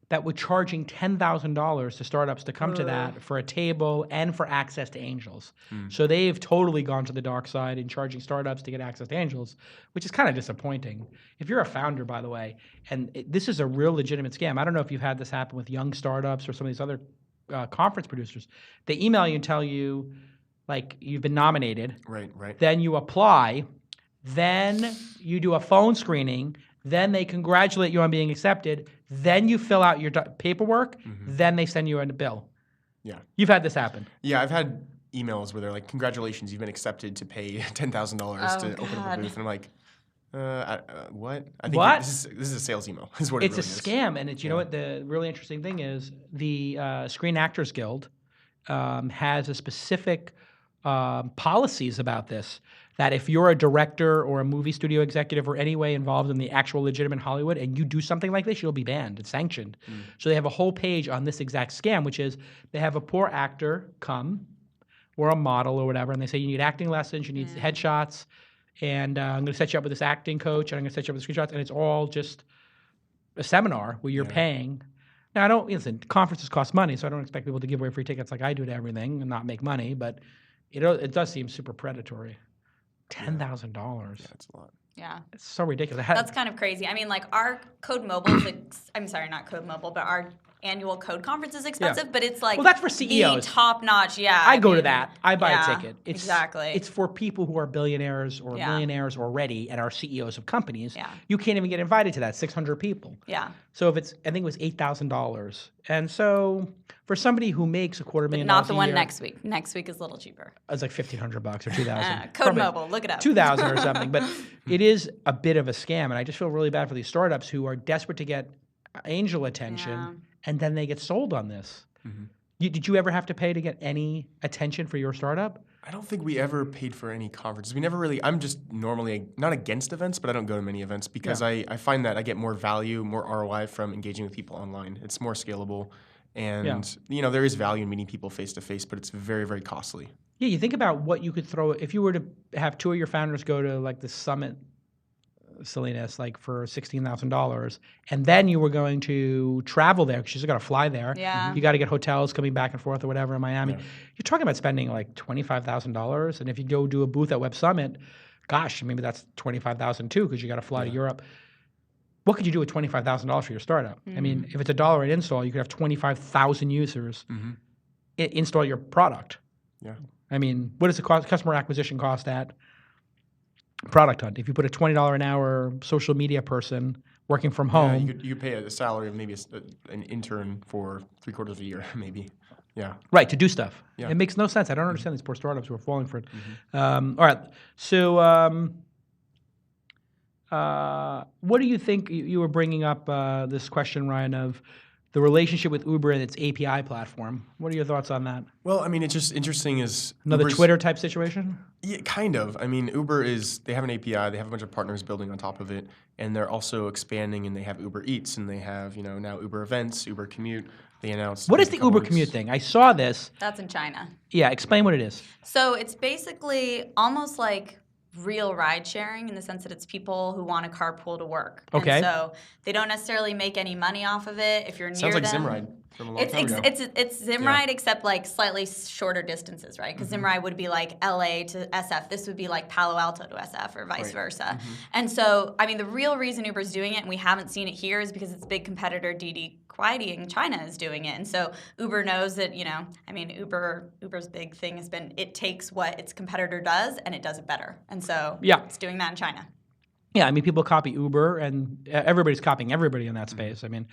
That we're charging $10,000 to startups to come to that for a table and for access to angels. So they've totally gone to the dark side in charging startups to get access to angels, which is kind of disappointing. If you're a founder, by the way, and this is a real legitimate scam. I don't know if you've had this happen with young startups or some of these other conference producers. They email you and tell you, you've been nominated. Right. Then you apply. then you do a phone screening, then they congratulate you on being accepted, then you fill out your paperwork, then they send you a bill. Yeah. You've had this happen. Yeah, I've had emails where they're like, congratulations, you've been accepted to pay $10,000 to open up a booth. And I'm like, what? I think What? This is a sales email, is what It's it really a is. scam, and it's, you know what, the really interesting thing is the Screen Actors Guild has a specific policies about this, that if you're a director or a movie studio executive or any way involved in the actual legitimate Hollywood and you do something like this, you'll be banned. It's sanctioned. So they have a whole page on this exact scam, which is they have a poor actor come or a model or whatever, and they say you need acting lessons, you need headshots, and I'm going to set you up with this acting coach, and I'm going to set you up with screenshots, and it's all just a seminar where you're paying. Now, listen, conferences cost money, so I don't expect people to give away free tickets like I do to everything and not make money, but it does seem super predatory. $10,000. Yeah, it's a lot. Yeah. It's so ridiculous. That's kind of crazy. I mean, like our Code Mobile, I'm sorry, not Code Mobile, but our annual code conference is expensive, but it's like that's for CEOs. the top notch. Yeah. I go to that. I buy a ticket. Exactly. It's for people who are billionaires or millionaires already and are CEOs of companies. Yeah. You can't even get invited to that. 600 people. Yeah. So I think it was $8,000. And so for somebody who makes $250,000 Not the a one year, next week. Next week is a little cheaper. it's like $1,500 or $2,000. Code Mobile, look it up. $2,000 or something. But it is a bit of a scam, and I just feel really bad for these startups who are desperate to get angel attention, and then they get sold on this. Did you ever have to pay to get any attention for your startup? I don't think we ever paid for any conferences. We never really, I'm just normally not against events, but I don't go to many events because I find that I get more value, more ROI from engaging with people online. It's more scalable. And, there is value in meeting people face to face, but it's very, very costly. Yeah, you think about what you could throw, if you were to have two of your founders go to like the summit silliness, like for $16,000, and then you were going to travel there because you got to fly there. Yeah. You got to get hotels coming back and forth or whatever in Miami. You're talking about spending like $25,000, and if you go do a booth at Web Summit, gosh, maybe that's $25,000 too because you got to fly to Europe. What could you do with $25,000 for your startup? I mean, if it's $1 an install, you could have 25,000 users install your product. Yeah. I mean, what does the customer acquisition cost at ProductHunt? If you put a $20 an hour social media person working from home, you pay a salary of maybe an intern for 3/4 of a year, maybe. Yeah. Right, to do stuff. Yeah. It makes no sense. I don't understand these poor startups who are falling for it. All right. So what do you think? You were bringing up this question, Ryan, of the relationship with Uber and its API platform. What are your thoughts on that? Well, I mean, it's just interesting is Another Uber's, Twitter type situation? Yeah, kind of. I mean, they have an API, they have a bunch of partners building on top of it, and they're also expanding, and they have Uber Eats, and they have, now Uber Events, Uber Commute. They announced. What is the Uber Commute thing? I saw this. That's in China. Yeah, explain what it is. So it's basically almost like real ride sharing in the sense that it's people who want to carpool to work. Okay. And so they don't necessarily make any money off of it if you're near Sounds like them. Zimride from a long time ago. It's Zimride except like slightly shorter distances, right? Because Zimride would be like LA to SF. This would be like Palo Alto to SF or vice versa. And so, I mean, the real reason Uber's doing it, and we haven't seen it here, is because its big competitor Didi Kuaidi in China is doing it. And so Uber knows that, Uber's big thing has been it takes what its competitor does and it does it better. And so it's doing that in China. Yeah, I mean, people copy Uber, and everybody's copying everybody in that space. I mean,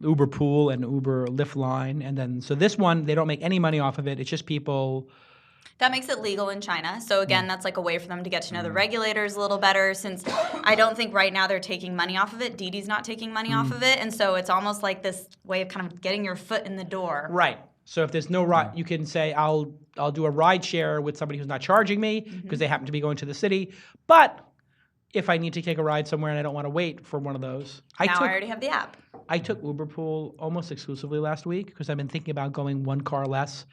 Uber Pool and Uber Lyft Line, and then so this one, they don't make any money off of it. It's just people. That makes it legal in China. So again, that's like a way for them to get to know the regulators a little better, since I don't think right now they're taking money off of it. Didi's not taking money off of it. And so it's almost like this way of kind of getting your foot in the door. Right. So if there's no ride, you can say, I'll do a ride share with somebody who's not charging me because they happen to be going to the city. But if I need to take a ride somewhere and I don't want to wait for one of those. I already have the app. I took Uber Pool almost exclusively last week because I've been thinking about going one car less.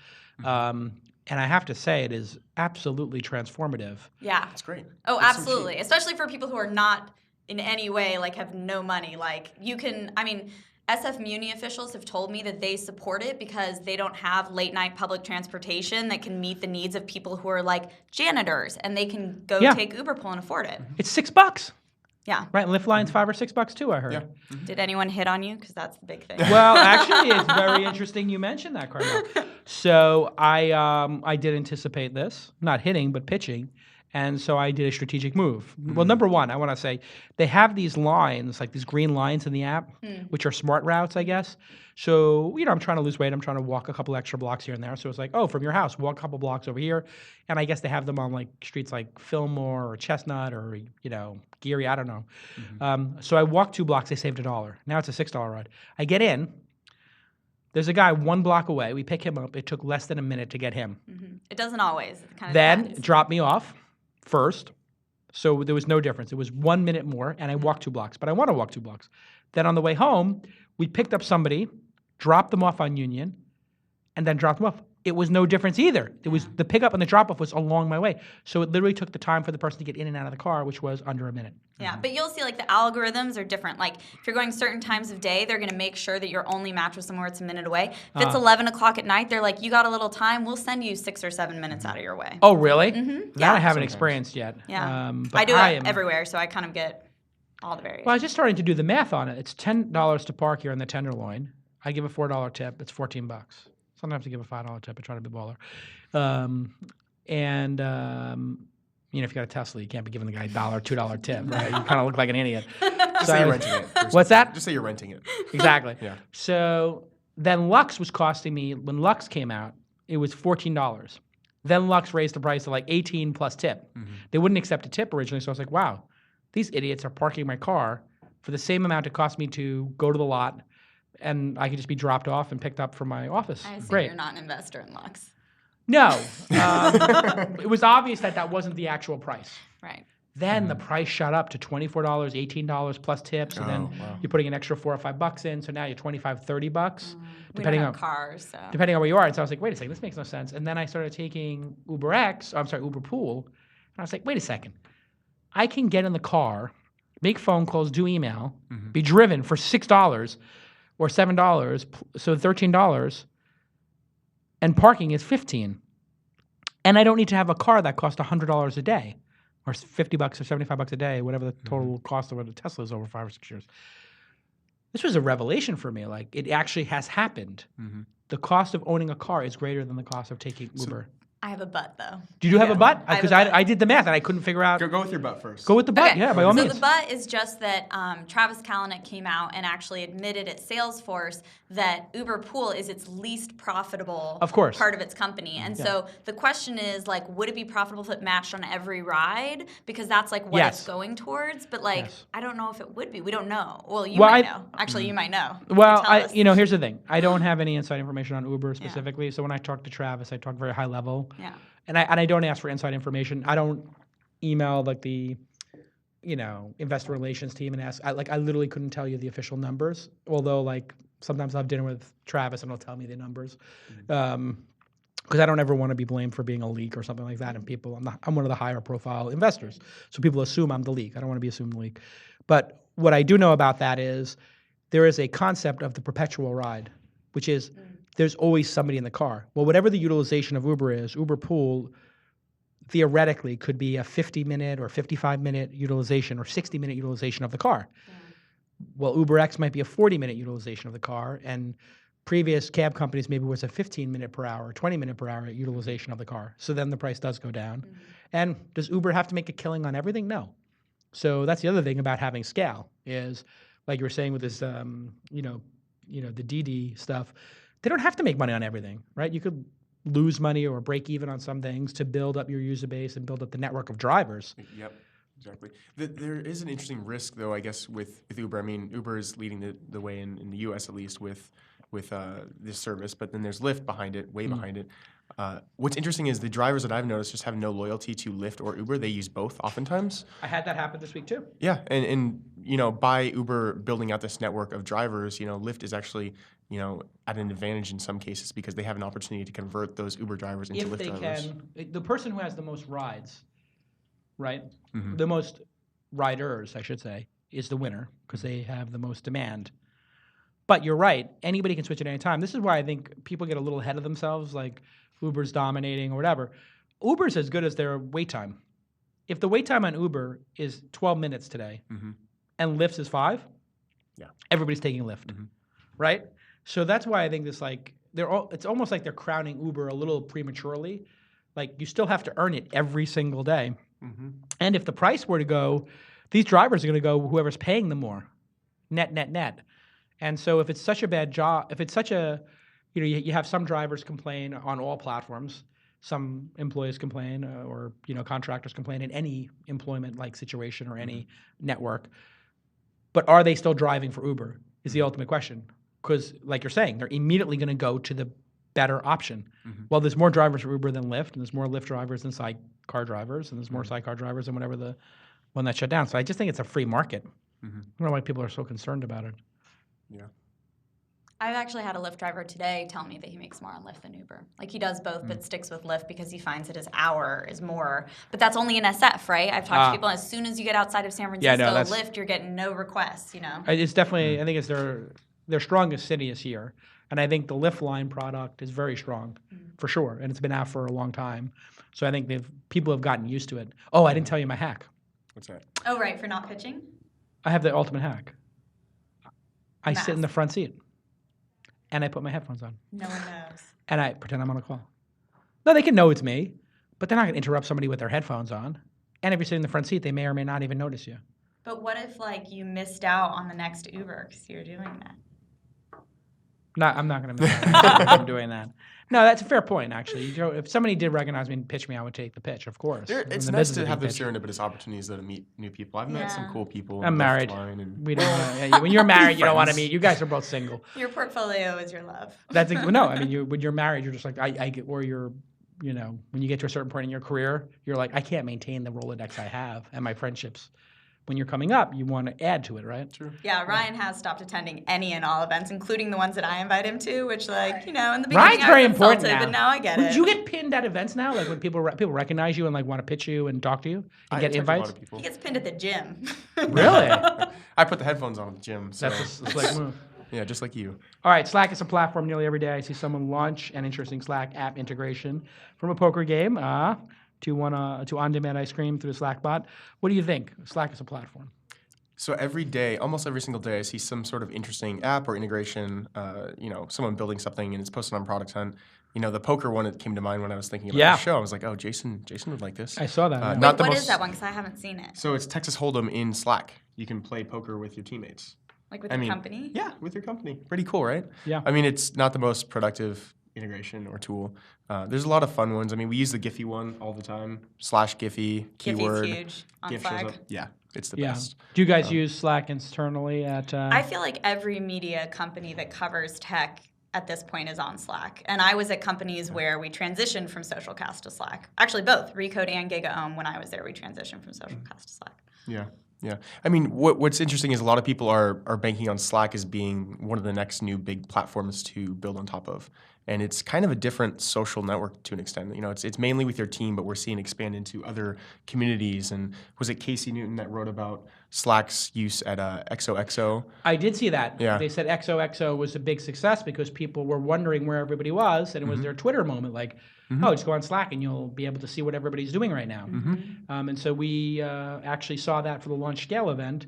And I have to say, it is absolutely transformative. Yeah. That's great. Oh, That's absolutely. Especially for people who are not in any way, like, have no money. Like, you can, SF Muni officials have told me that they support it because they don't have late night public transportation that can meet the needs of people who are like janitors, and they can go take Uber Pool and afford it. It's $6. Yeah. Right, and Lyft Line's $5 or $6 too, I heard. Yeah. Did anyone hit on you? Because that's the big thing. Well, actually, it's very interesting you mentioned that, Carmel. So I did anticipate this, not hitting, but pitching. And so I did a strategic move. Well, number one, I want to say they have these lines, like these green lines in the app, which are smart routes, I guess. So, I'm trying to lose weight. I'm trying to walk a couple extra blocks here and there. So it's like, oh, from your house, walk a couple blocks over here. And I guess they have them on like streets like Fillmore or Chestnut or, Geary, I don't know. So I walked 2 blocks. They saved $1. Now it's a $6 ride. I get in. There's a guy 1 block away. We pick him up. It took less than a minute to get him. It doesn't always. It kind of then depends. drop me off first. So there was no difference. It was 1 minute more, and I walked 2 blocks. But I want to walk 2 blocks. Then on the way home, we picked up somebody, dropped them off on Union, and then dropped them off. It was no difference either. It was the pickup and the drop-off was along my way. So it literally took the time for the person to get in and out of the car, which was under a minute. Yeah, but you'll see like the algorithms are different. Like if you're going certain times of day, they're going to make sure that you're only matched with somewhere it's a minute away. If it's 11 o'clock at night, they're like, you got a little time, we'll send you 6 or 7 minutes out of your way. Oh, really? Yeah. That I haven't experienced yet. Yeah. But I do it everywhere, so I kind of get all the variations. Well, I was just starting to do the math on it. It's $10 to park here in the Tenderloin. I give a $4 tip. It's $14. Sometimes I give a $5 tip. I try to be a baller. If you got a Tesla, you can't be giving the guy $1, $2 tip, right? You kind of look like an idiot. Just say you're renting it. What's that? Just say you're renting it. Exactly. Yeah. So then Lux was costing me, when Lux came out, it was $14. Then Lux raised the price to like $18 plus tip. They wouldn't accept a tip originally, so I was like, wow, these idiots are parking my car for the same amount it cost me to go to the lot, and I could just be dropped off and picked up from my office. I assume Great. you're not an investor in Lux. No. It was obvious that wasn't the actual price. Right. Then the price shot up to $24, $18 plus tips, and then you're putting an extra $4 or $5 in, so now you're $25, $30, We don't have cars, so. depending on where you are. And so I was like, wait a second, this makes no sense. And then I started taking Uber Pool, and I was like, wait a second. I can get in the car, make phone calls, do email, be driven for $6 or $7, so $13, and parking is $15. And I don't need to have a car that costs $100 a day, or $50 or $75 a day, whatever the total cost of a Tesla is over 5 or 6 years. This was a revelation for me. Like, it actually has happened. The cost of owning a car is greater than the cost of taking Uber. I have a butt, though. Do you have a butt? I have Because a butt. I did the math and I couldn't figure out. Go with your butt first. Go with the butt, Okay. yeah, by all so means. the butt is just that Travis Kalanick came out and actually admitted at Salesforce that Uber Pool is its least profitable Of course. part of its company. And so the question is, like, would it be profitable if it matched on every ride? Because that's, like, what it's going towards. But, like, I don't know if it would be. We don't know. Well, you might know. Actually, you might know. Well, Tell us. here's the thing. I don't have any inside information on Uber specifically. So when I talk to Travis, I talk very high level. Yeah. And I don't ask for inside information. I don't email like the, investor relations team and ask. I literally couldn't tell you the official numbers. Although like sometimes I'll have dinner with Travis and he'll tell me the numbers, because I don't ever want to be blamed for being a leak or something like that. And I'm one of the higher profile investors, so people assume I'm the leak. I don't want to be assumed the leak. But what I do know about that is there is a concept of the perpetual ride, which is there's always somebody in the car. Well, whatever the utilization of Uber is, Uber Pool theoretically could be a 50-minute or 55-minute utilization or 60-minute utilization of the car. Yeah. Well, UberX might be a 40-minute utilization of the car, and previous cab companies maybe was a 15-minute per hour or 20-minute per hour utilization of the car. So then the price does go down. And does Uber have to make a killing on everything? No. So that's the other thing about having scale is, like you were saying with this, the DD stuff, they don't have to make money on everything, right? You could lose money or break even on some things to build up your user base and build up the network of drivers. Yep, exactly. There is an interesting risk, though, I guess, with Uber. I mean, Uber is leading the way in the U.S. at least with this service, but then there's Lyft behind it, way behind it. What's interesting is the drivers that I've noticed just have no loyalty to Lyft or Uber. They use both oftentimes. I had that happen this week too. Yeah, and by Uber building out this network of drivers, Lyft is actually at an advantage in some cases because they have an opportunity to convert those Uber drivers into Lyft drivers. If they can, the person who has the most rides, right? The most riders, I should say, is the winner because they have the most demand. But you're right. Anybody can switch at any time. This is why I think people get a little ahead of themselves, like Uber's dominating or whatever. Uber's as good as their wait time. If the wait time on Uber is 12 minutes today and Lyft's is 5, everybody's taking Lyft, right? So that's why I think this it's almost like they're crowning Uber a little prematurely. Like you still have to earn it every single day. And if the price were to go, these drivers are going to go whoever's paying them more, net. And so if it's such a bad job, if it's such a, you have some drivers complain on all platforms, some employees complain or, contractors complain in any employment-like situation or any network. But are they still driving for Uber is the ultimate question. Because like you're saying, they're immediately going to go to the better option. Well, there's more drivers for Uber than Lyft, and there's more Lyft drivers than sidecar drivers, and there's more sidecar drivers than whatever the one that shut down. So I just think it's a free market. I don't know why people are so concerned about it. Yeah. I've actually had a Lyft driver today tell me that he makes more on Lyft than Uber. Like, he does both, but sticks with Lyft because he finds that his hour is more. But that's only in SF, right? I've talked to people, as soon as you get outside of San Francisco, Lyft, you're getting no requests, It's definitely, I think it's their strongest city is here. And I think the Lyft line product is very strong, for sure. And it's been out for a long time. So I think people have gotten used to it. Oh, I didn't tell you my hack. What's that? Oh, right, for not pitching? I have the ultimate hack. I sit in the front seat. And I put my headphones on. No one knows. And I pretend I'm on a call. No, they can know it's me, but they're not going to interrupt somebody with their headphones on. And if you're sitting in the front seat, they may or may not even notice you. But what if, you missed out on the next Uber because you're doing that? No, I'm not going to miss out. I'm doing that. No, that's a fair point, actually. If somebody did recognize me and pitch me, I would take the pitch, of course. It's nice to have those serendipitous opportunities to meet new people. I've met some cool people. I'm married. We don't. When you're married, you don't want to meet. You guys are both single. Your portfolio is your love. No. I mean, when you're married, you're just like I get, or you're, when you get to a certain point in your career, you're like, I can't maintain the Rolodex I have and my friendships. When you're coming up, you want to add to it, right? True. Yeah, Ryan has stopped attending any and all events, including the ones that I invite him to, which, in the beginning Ryan's very important now. But now I get it. Would you get pinned at events now? Like when people recognize you and want to pitch you and talk to you and get invites? A lot of people. He gets pinned at the gym. Really? I put the headphones on at the gym. So. That's a slick move. Yeah, just like you. All right, Slack is a platform nearly every day. I see someone launch an interesting Slack app integration from a poker game to on-demand ice cream through the Slack bot. What do you think? Slack is a platform. So every day, almost every single day, I see some sort of interesting app or integration, someone building something and it's posted on ProductHunt. The poker one that came to mind when I was thinking about the show. I was like, oh, Jason would like this. I saw that. What is that one? Because I haven't seen it. So it's Texas Holdem in Slack. You can play poker with your teammates. Like with your company? Yeah, with your company. Pretty cool, right? Yeah. I mean, it's not the most productive integration or tool. There's a lot of fun ones. I mean, we use the Giphy one all the time. /Giphy, keyword. Giphy's huge on GIF Slack. shows up. Yeah, it's the best. Do you guys use Slack internally at... I feel like every media company that covers tech at this point is on Slack. And I was at companies where we transitioned from Socialcast to Slack. Actually, both. Recode and GigaOM, when I was there, we transitioned from Socialcast to Slack. Yeah. Yeah. I mean, what's interesting is a lot of people are banking on Slack as being one of the next new big platforms to build on top of. And it's kind of a different social network to an extent. It's mainly with your team, but we're seeing it expand into other communities. And was it Casey Newton that wrote about Slack's use at XOXO? I did see that. Yeah. They said XOXO was a big success because people were wondering where everybody was, and it was their Twitter moment, just go on Slack and you'll be able to see what everybody's doing right now. And so we actually saw that for the Launch Scale event.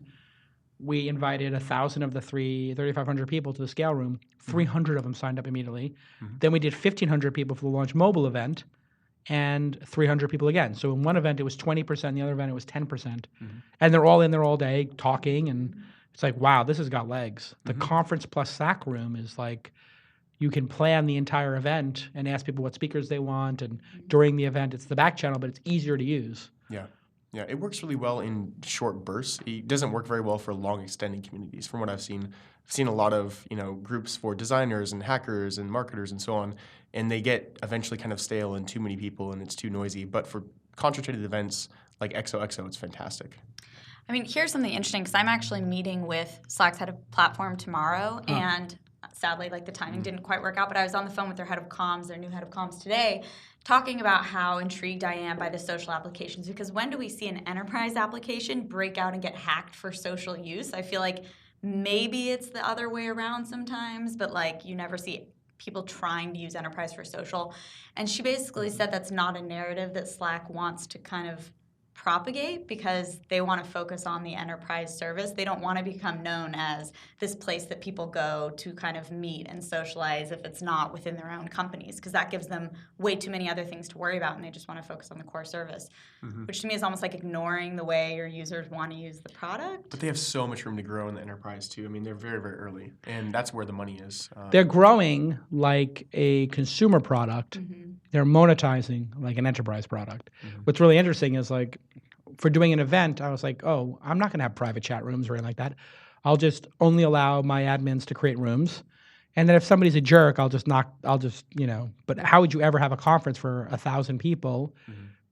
We invited 1,000 of the 3,500 people to the Scale room. 300 of them signed up immediately. Then we did 1,500 people for the Launch Mobile event and 300 people again. So in one event it was 20%, in the other event it was 10%. And they're all in there all day talking, and it's like, wow, this has got legs. The conference plus Slack room is like, you can plan the entire event and ask people what speakers they want, and during the event it's the back channel, but it's easier to use. Yeah. Yeah, it works really well in short bursts. It doesn't work very well for long extended communities from what I've seen. I've seen a lot of, groups for designers and hackers and marketers and so on, and they get eventually kind of stale and too many people and it's too noisy. But for concentrated events like XOXO, it's fantastic. I mean, here's something interesting, because I'm actually meeting with Slack's head of platform tomorrow, and sadly, the timing didn't quite work out, but I was on the phone with their head of comms, their new head of comms today, talking about how intrigued I am by the social applications, because when do we see an enterprise application break out and get hacked for social use? I feel like maybe it's the other way around sometimes, but you never see people trying to use enterprise for social. And she basically said that's not a narrative that Slack wants to kind of propagate because they want to focus on the enterprise service. They don't want to become known as this place that people go to kind of meet and socialize if it's not within their own companies, because that gives them way too many other things to worry about, and they just want to focus on the core service, which to me is almost like ignoring the way your users want to use the product. But they have so much room to grow in the enterprise too. I mean, they're very, very early, and that's where the money is. They're growing like a consumer product. They're monetizing like an enterprise product. What's really interesting is like, for doing an event, I was like, oh, I'm not going to have private chat rooms or anything like that. I'll just only allow my admins to create rooms. And then if somebody's a jerk, but how would you ever have a conference for 1,000 people,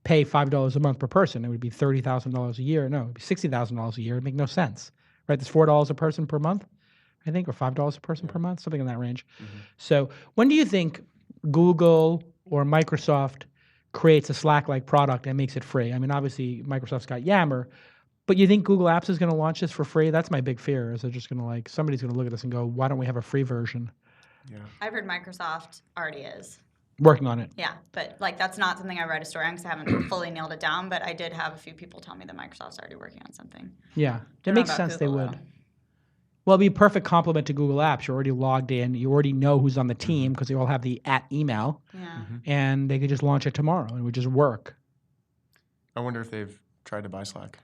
pay $5 a month per person? It would be $30,000 a year. No, it would be $60,000 a year. It'd make no sense, right? That's $4 a person per month, I think, or $5 a person per month, something in that range. So when do you think Google or Microsoft creates a Slack-like product and makes it free? I mean, obviously, Microsoft's got Yammer, but you think Google Apps is going to launch this for free? That's my big fear, is they're just going to somebody's going to look at this and go, why don't we have a free version? Yeah. I've heard Microsoft already is. Working on it. Yeah, but that's not something I read a story on because I haven't fully nailed it down, but I did have a few people tell me that Microsoft's already working on something. Yeah, it Don't makes know sense about Google, they would. though. Well, it'd be a perfect complement to Google Apps. You're already logged in. You already know who's on the team because they all have the @email, Yeah. and they could just launch it tomorrow. And it would just work. I wonder if they've tried to buy Slack.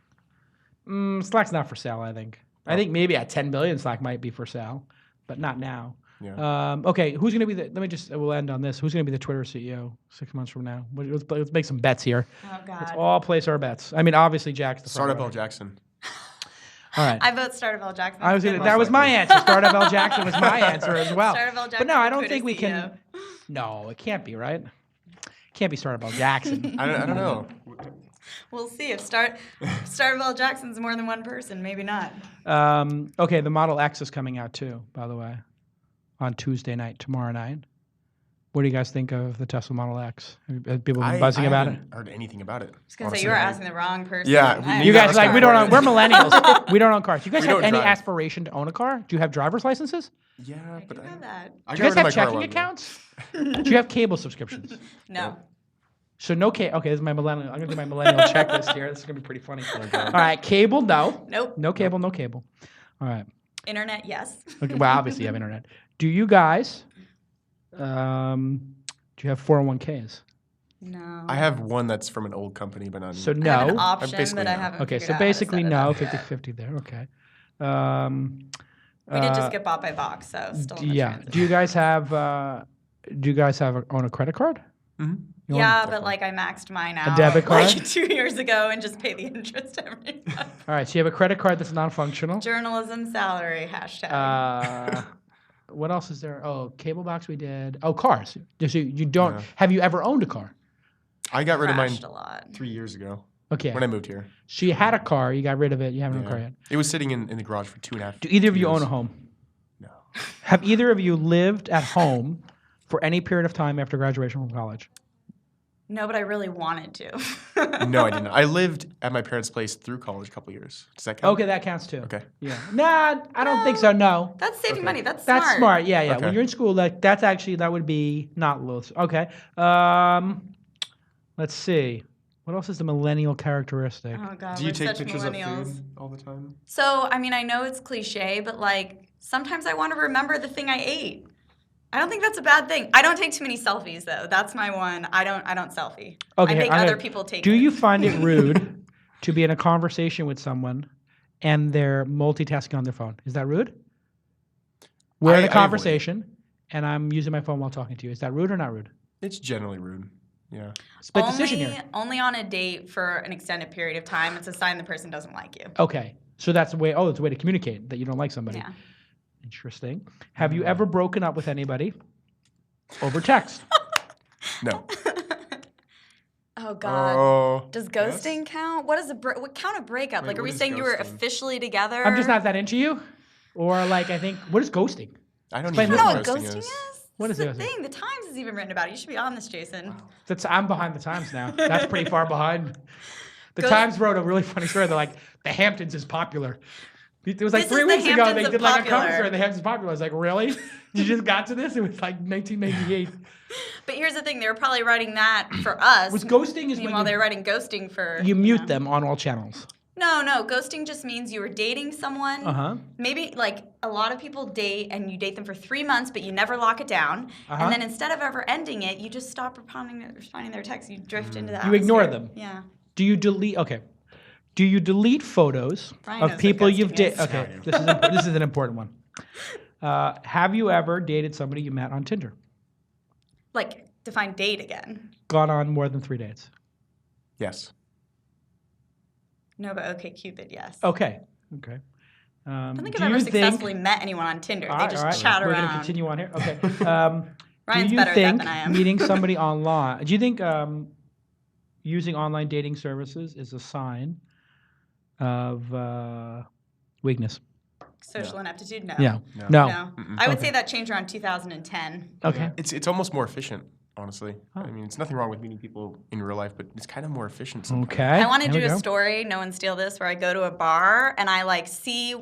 Slack's not for sale, I think. I think maybe at 10 billion, Slack might be for sale, but not now. Yeah. Okay, who's going to be we'll end on this. Who's going to be the Twitter CEO 6 months from now? Let's make some bets here. Oh, Let's God. all place our bets. I mean, obviously, Jack's the front Startup runner. L. Jackson. All right. I vote Startup L. Jackson. That was my answer. Startup L. Jackson was my answer as well. Startup L. But Jackson no, I for don't Twitter think we can. CEO. No, it can't be, right? Can't be Startup L. Jackson. I don't know. We'll see if Startup L. Jackson's more than one person. Maybe not. Okay, the Model X is coming out too, by the way, on Tuesday night, tomorrow night. What do you guys think of the Tesla Model X? Have people been buzzing about it? I haven't heard anything about it. I was going to say, you were asking the wrong person. Yeah, You guys That's we're kinda millennials. We don't own cars. Do you guys We have don't any drive. aspiration to own a car? Do you have driver's licenses? Yeah, I but do have that. I Do you guys got rid have of my car checking a while ago. accounts? Do you have cable subscriptions? No. So no cable. Okay, this is my millennial. I'm gonna do my millennial checklist here. This is gonna be pretty funny. All right, cable, no. Nope. No cable, no cable. All right. Internet, yes. Okay, well, obviously you have internet. Do you guys? Do you have 401ks? No. I have one that's from an old company, but not So anymore. I have an no. option, basically but I no. haven't Okay, figured so out how to basically set it no. up 50-50 there. Okay. We did just get bought by Vox, so still in the transition. Do you guys have? Own a credit card? Mm-hmm. You own- Yeah, but I maxed mine out debit card? 2 years ago and just pay the interest every month. All right. So you have a credit card that's non-functional. Journalism salary hashtag. What else is there? Oh, cable box we did. Oh, cars. So you don't. Yeah. Have you ever owned a car? I got rid of mine Crashed a lot. 3 years ago Okay. when I moved here. So you had a car. You got rid of it. You haven't owned a car Yeah. yet. It was sitting in the garage for 2.5 Do either of you years. own a home? No. Have either of you lived at home for any period of time after graduation from college? No, but I really wanted to. No, I didn't. I lived at my parents' place through college a couple years. Does that count? Okay, that counts too. Okay. Yeah. Nah, I don't think so. No. That's saving money. That's That's smart. Yeah, yeah. Okay. When you're in school, that would be not low. Okay. Let's see. What else is the millennial characteristic? Oh God, Do you we're take such pictures of millennials. food all the time? So, I mean, I know it's cliche, but sometimes I want to remember the thing I ate. I don't think that's a bad thing. I don't take too many selfies though. That's my one. I don't selfie. Okay, I make I'm other gonna- people take Do it. you find it rude to be in a conversation with someone and they're multitasking on their phone? Is that rude? We're I in a avoid it. conversation and I'm using my phone while talking to you. Is that rude or not rude? It's generally rude. Yeah. Split decision here. Only on a date for an extended period of time. It's a sign the person doesn't like you. Okay. So that's a way. Oh, it's a way to communicate that you don't like somebody. Yeah. Interesting. Have you ever broken up with anybody over text? No. Oh God. Oh. Does ghosting count? What is what count a breakup? Wait, Are we what is saying you were ghosting? officially together? I'm just not that into you, or I think what is ghosting? I don't Explain even You know know what what ghosting ghosting is. is? What This is the ghosting? thing. The Times has even written about it. You should be on this, Jason. I'm behind the times now. That's pretty far behind. The Ghost- Times wrote a really funny story. They're like, the Hamptons is popular. It was like This 3 is the weeks ago. They Hamptons of did like a Popular. cover story. The Hamptons Popular. I was like, really? You just got to this? It was like 1998. But here's the thing: they were probably writing that for us. Was ghosting is when meanwhile they were writing ghosting for you mute them on all channels. No, ghosting just means you were dating someone. Uh-huh. Maybe like a lot of people date and you date them for 3 months, but you never lock it down. And then instead of ever ending it, you just stop responding their texts. You drift into that. You ignore them. Yeah. Do you delete? Okay. Do you delete photos Brian of knows people what you've ghosting dated? is. Okay, this is an important one. Have you ever dated somebody you met on Tinder? Like define date again. Gone on more than 3 dates? Yes. No, but OkCupid, yes. Okay. I don't think I've ever successfully met anyone on Tinder. They just chat around. We're going to continue on here. Okay. Ryan's do you better at think that than I am. meeting somebody online? Do you think using online dating services is a sign of weakness? Social ineptitude? No. Yeah. No. No. I would say that changed around 2010. Okay. It's almost more efficient, honestly. I mean, it's nothing wrong with meeting people in real life, but it's kind of more efficient sometimes. Okay. I want to There do we a go. story, no one steal this, where I go to a bar and I like see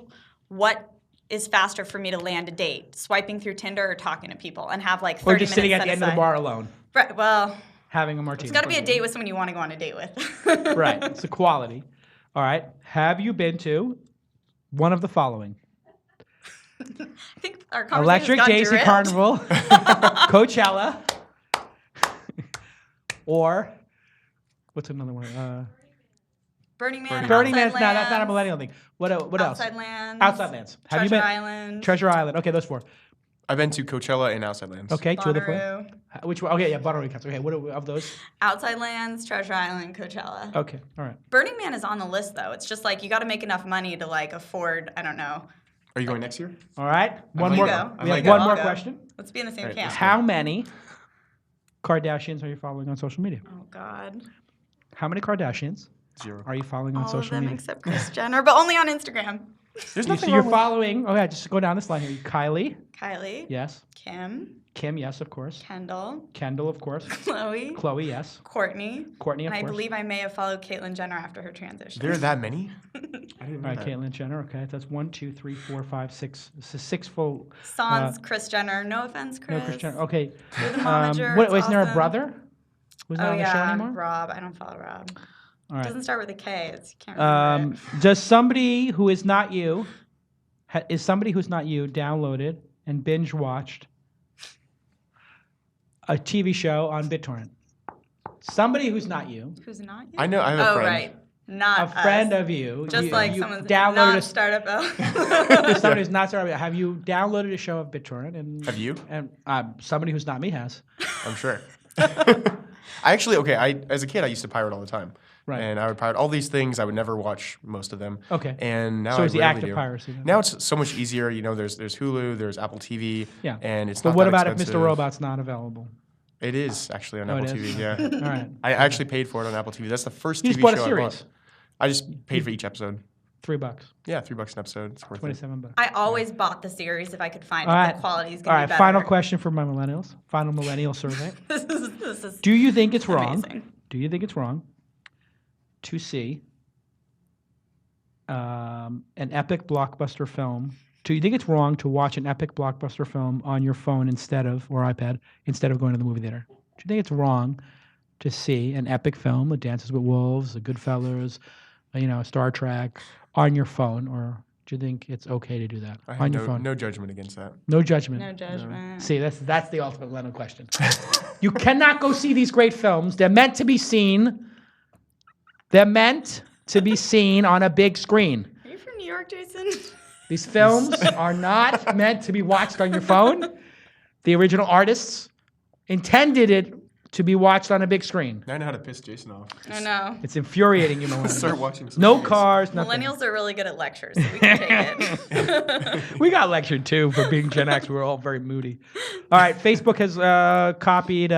what is faster for me to land a date, swiping through Tinder or talking to people, and have like 30 Or minutes just sitting at set the end of aside. the bar alone, Right, well, having a martini. it's got to be a date with someone you want to go on a date with. Right. It's a quality. All right. Have you been to one of the following? I think our conversation Electric got Daisy derailed. Carnival, Coachella, or what's another one? Burning Man, Burning Outside Man's that's not a Lands, millennial thing. What else? Outside Lands. Outside Lands. Have Treasure you been? Island. Treasure Island. Okay, those 4. I've been to Coachella and Outside Lands. Okay, 2 of the 4. Bonnaroo. Which one? Okay, yeah, Bonnaroo counts. Okay, what of those? Outside Lands, Treasure Island, Coachella. Okay, all right. Burning Man is on the list though. It's just like you got to make enough money to like afford. I don't know. Are you going next year? All right. One You more. go. We have I'll one go. more I'll go. question. Let's be in the same Right, camp. let's How many Kardashians are you following on social media? Oh God. How many Kardashians 0. are you following on All of social them media? except Kris Jenner, but only on Instagram. There's So nothing you're wrong with following. Oh yeah, just go down this line here. Kylie. Kylie. Yes. Kim. Yes, of course. Kendall. Kendall, of course. Chloe. Chloe, yes. Courtney. Courtney, of And I course. believe I may have followed Caitlyn Jenner after her transition. There are that many? I didn't know All right, that. Caitlyn Jenner. Okay, that's 1, 2, 3, 4, 5, 6. This is 6 full. Sans Kris Jenner. No offense, Kris. No, Kris Jenner. Okay. You're the momager. What, It's wasn't there a awesome. brother? Was not Oh on the show yeah, anymore? Rob. I don't follow Rob. All right. Doesn't start with a K. It's can't remember it. Does somebody who is not you, is somebody who's not you downloaded and binge watched a TV show on BitTorrent? Somebody who's not you, Who's not you? I know, I have a Oh friend. right, not a friend us. of you, Just like you someone's downloaded not startup. somebody who's not started. Have you downloaded a show of BitTorrent? And Have you? And somebody who's not me has. I'm sure. I actually, as a kid, I used to pirate all the time. Right. And I would pirate all these things. I would never watch most of them. Okay. And now So I it's the rarely act of do. piracy then. Now it's so much easier. You know, there's Hulu, there's Apple TV. Yeah. And it's But not what that about expensive. if Mr. Robot's not available? It is actually on Oh, it Apple is? TV, yeah. All right. I actually paid for it on Apple TV. That's the first You TV just bought a show I series. bought. I just paid for each episode. $3. Yeah, $3 an episode. It's worth it. $27. I always bought the series if I could find All it. right. The quality is All going to right. be better. Final question for my millennials. Final millennial survey. This is Do you think it's wrong? amazing. Do you think it's wrong to see an epic blockbuster film? Do you think it's wrong to watch an epic blockbuster film on your phone or iPad instead of going to the movie theater? Do you think it's wrong to see an epic film, The Dances with Wolves, The Goodfellas, Star Trek, on your phone, or do you think it's okay to do that I on have your phone? no judgment against that. No judgment. No judgment. See, that's the ultimate millennial question. You cannot go see these great films. They're meant to be seen. They're meant to be seen on a big screen. Are you from New York, Jason? These films are not meant to be watched on your phone. The original artists intended it to be watched on a big screen. Now I know how to piss Jason off. I know. It's infuriating, you Start millennials. watching some No movies. cars, nothing. Millennials are really good at lectures, so we can take it. We got lectured too for being Gen X. We were all very moody. All right, Facebook has copied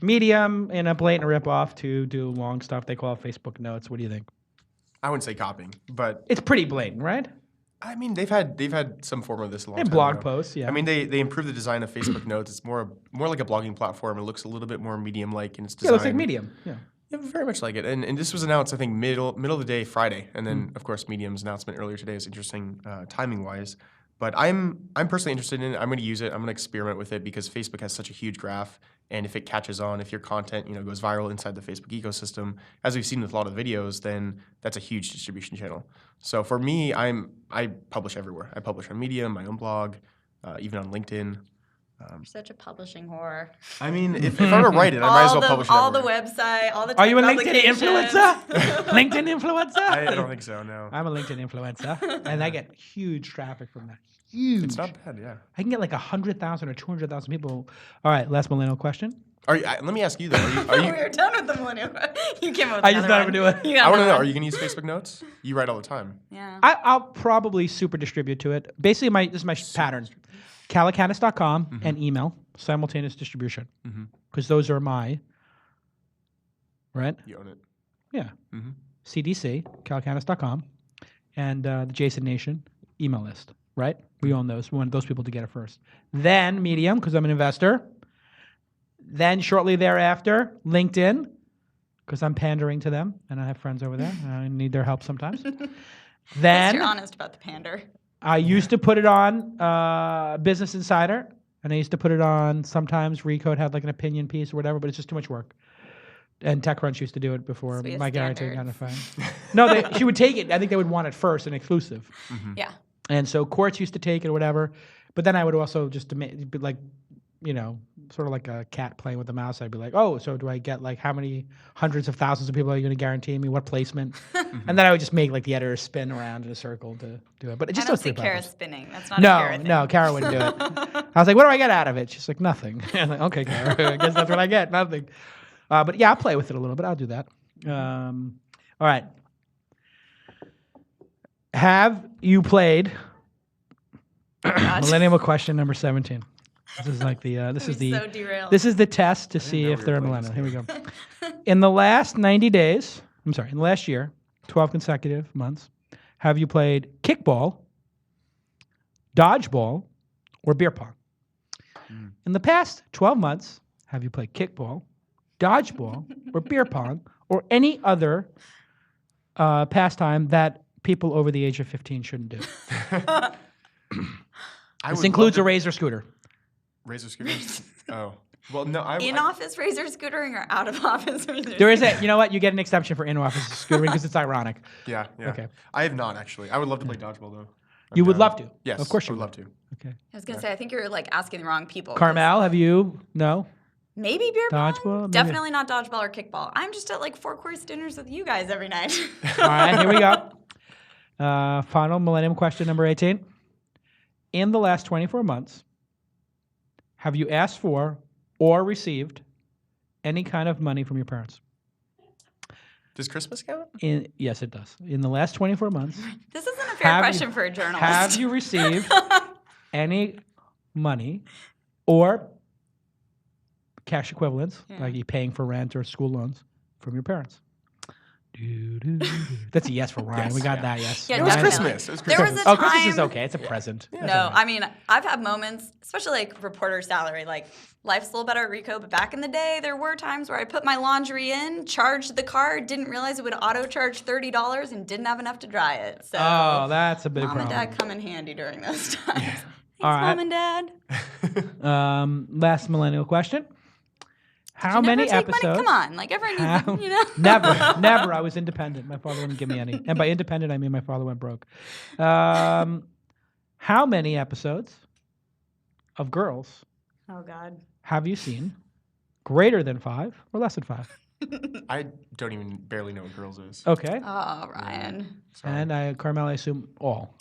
Medium in a blatant ripoff to do long stuff. They call it Facebook Notes. What do you think? I wouldn't say copying, but It's pretty blatant, right? I mean they've had some form of this a long And time blog ago. posts, yeah. I mean they improved the design of Facebook Notes. It's more like a blogging platform. It looks a little bit more Medium-like in its Yeah, design. it looks like Medium. Yeah. Yeah, very much like it. And this was announced, I think, middle of the day Friday, and then of course Medium's announcement earlier today is interesting timing wise. But I'm personally interested in it. I'm going to use it. I'm going to experiment with it because Facebook has such a huge graph, and if it catches on, if your content goes viral inside the Facebook ecosystem, as we've seen with a lot of videos, then that's a huge distribution channel. So for me, I publish everywhere. I publish on Medium, my own blog, even on LinkedIn. You're such a publishing whore. I mean, if I were to write it, I might as well publish it all the everywhere. website, all the Are you a LinkedIn publications. influencer? LinkedIn influencer? I don't think so, no. I'm a LinkedIn influencer, and I get huge traffic from that. Huge. It's not bad, yeah. I can get like 100,000 or 200,000 people. All right, last millennial question. Let me ask you, though. Are you We're done with the millennial. You came up with I just another thought I one. would do it. You got I want to another know, one. are you going to use Facebook Notes? You write all the time. Yeah. I'll probably super distribute to it. Basically, this is my pattern. Calicanis.com and email, simultaneous distribution. Because those are my, right? You own it. Yeah. CDC, calicanis.com, and the Jason Nation email list, right? We own those. We want those people to get it first. Then Medium, because I'm an investor. Then shortly thereafter, LinkedIn, because I'm pandering to them, and I have friends over there. I need their help sometimes. Then You're honest about the pander. I used to put it on Business Insider, and I used to put it on sometimes Recode had like an opinion piece or whatever, but it's just too much work. And TechCrunch used to do it before So we have my guarantee kind of standards. fine. No, she would take it. I think they would want it first and exclusive. Yeah. And so Quartz used to take it or whatever. But then I would also just be like, sort of like a cat playing with the mouse. I'd be like, oh, so do I get like how many hundreds of thousands of people are you going to guarantee me? What placement? And then I would just make like the editor spin around in a circle to do it. But it just I don't was see three Kara purpose. spinning. That's not a Kara thing. No, Kara wouldn't do it. I was like, what do I get out of it? She's like, nothing. I'm like, okay, Kara, I guess that's what I get, nothing. But yeah, I'll play with it a little bit. I'll do that. All right. Have you played Millennial question number 17? This is like the So derailed. this is the test to see if they're a millennial. Here we go. In the last 90 days, in the last year, 12 consecutive months, have you played kickball, dodgeball, or beer pong? In the past 12 months, have you played kickball, dodgeball, or beer pong, or any other pastime that people over the age of 15 shouldn't do? This includes a Razor scooter. Razor scooter? Oh. Well, no, In-office razor scootering or out-of-office razor There is a, you know what? You get an exemption for in-office scootering because it's ironic. Yeah. Okay. I have not, actually. I would love to play dodgeball, though. You would love to? Yes. Of course you would love to. Okay. I was going to say, I think you're like asking the wrong people. 'cause Carmel, have you? No? Maybe beer pong? Dodgeball? Maybe. Definitely not dodgeball or kickball. I'm just at like 4-course dinners with you guys every night. All right, here we go. Final Millennium question number 18. In the last 24 months, have you asked for or received any kind of money from your parents? Does Christmas count? Yes, it does. In the last 24 months, This isn't a fair question for a journalist. have you received any money or cash equivalents, like you paying for rent or school loans, from your parents? That's a yes for Ryan. We got that yes. Yeah, It was definitely. Christmas. It was There Christmas. was a time. Christmas is okay. It's a present. No, I mean, I've had moments, especially like reporter salary, like life's a little better at Rico, but back in the day, there were times where I put my laundry in, charged the card, didn't realize it would auto charge $30 and didn't have enough to dry it. So Oh, that's a big mom problem. and dad come in handy during those times. Thanks, All right. mom and dad. Last millennial question. How Never many take episodes? Money? Come on, like everyone needs, you know. Never. I was independent. My father wouldn't give me any. And by independent, I mean my father went broke. How many episodes of Girls Oh God. have you seen? Greater than 5 or less than 5? I don't even barely know what Girls is. Okay. Oh, Ryan. Sorry. And Carmel, I assume all.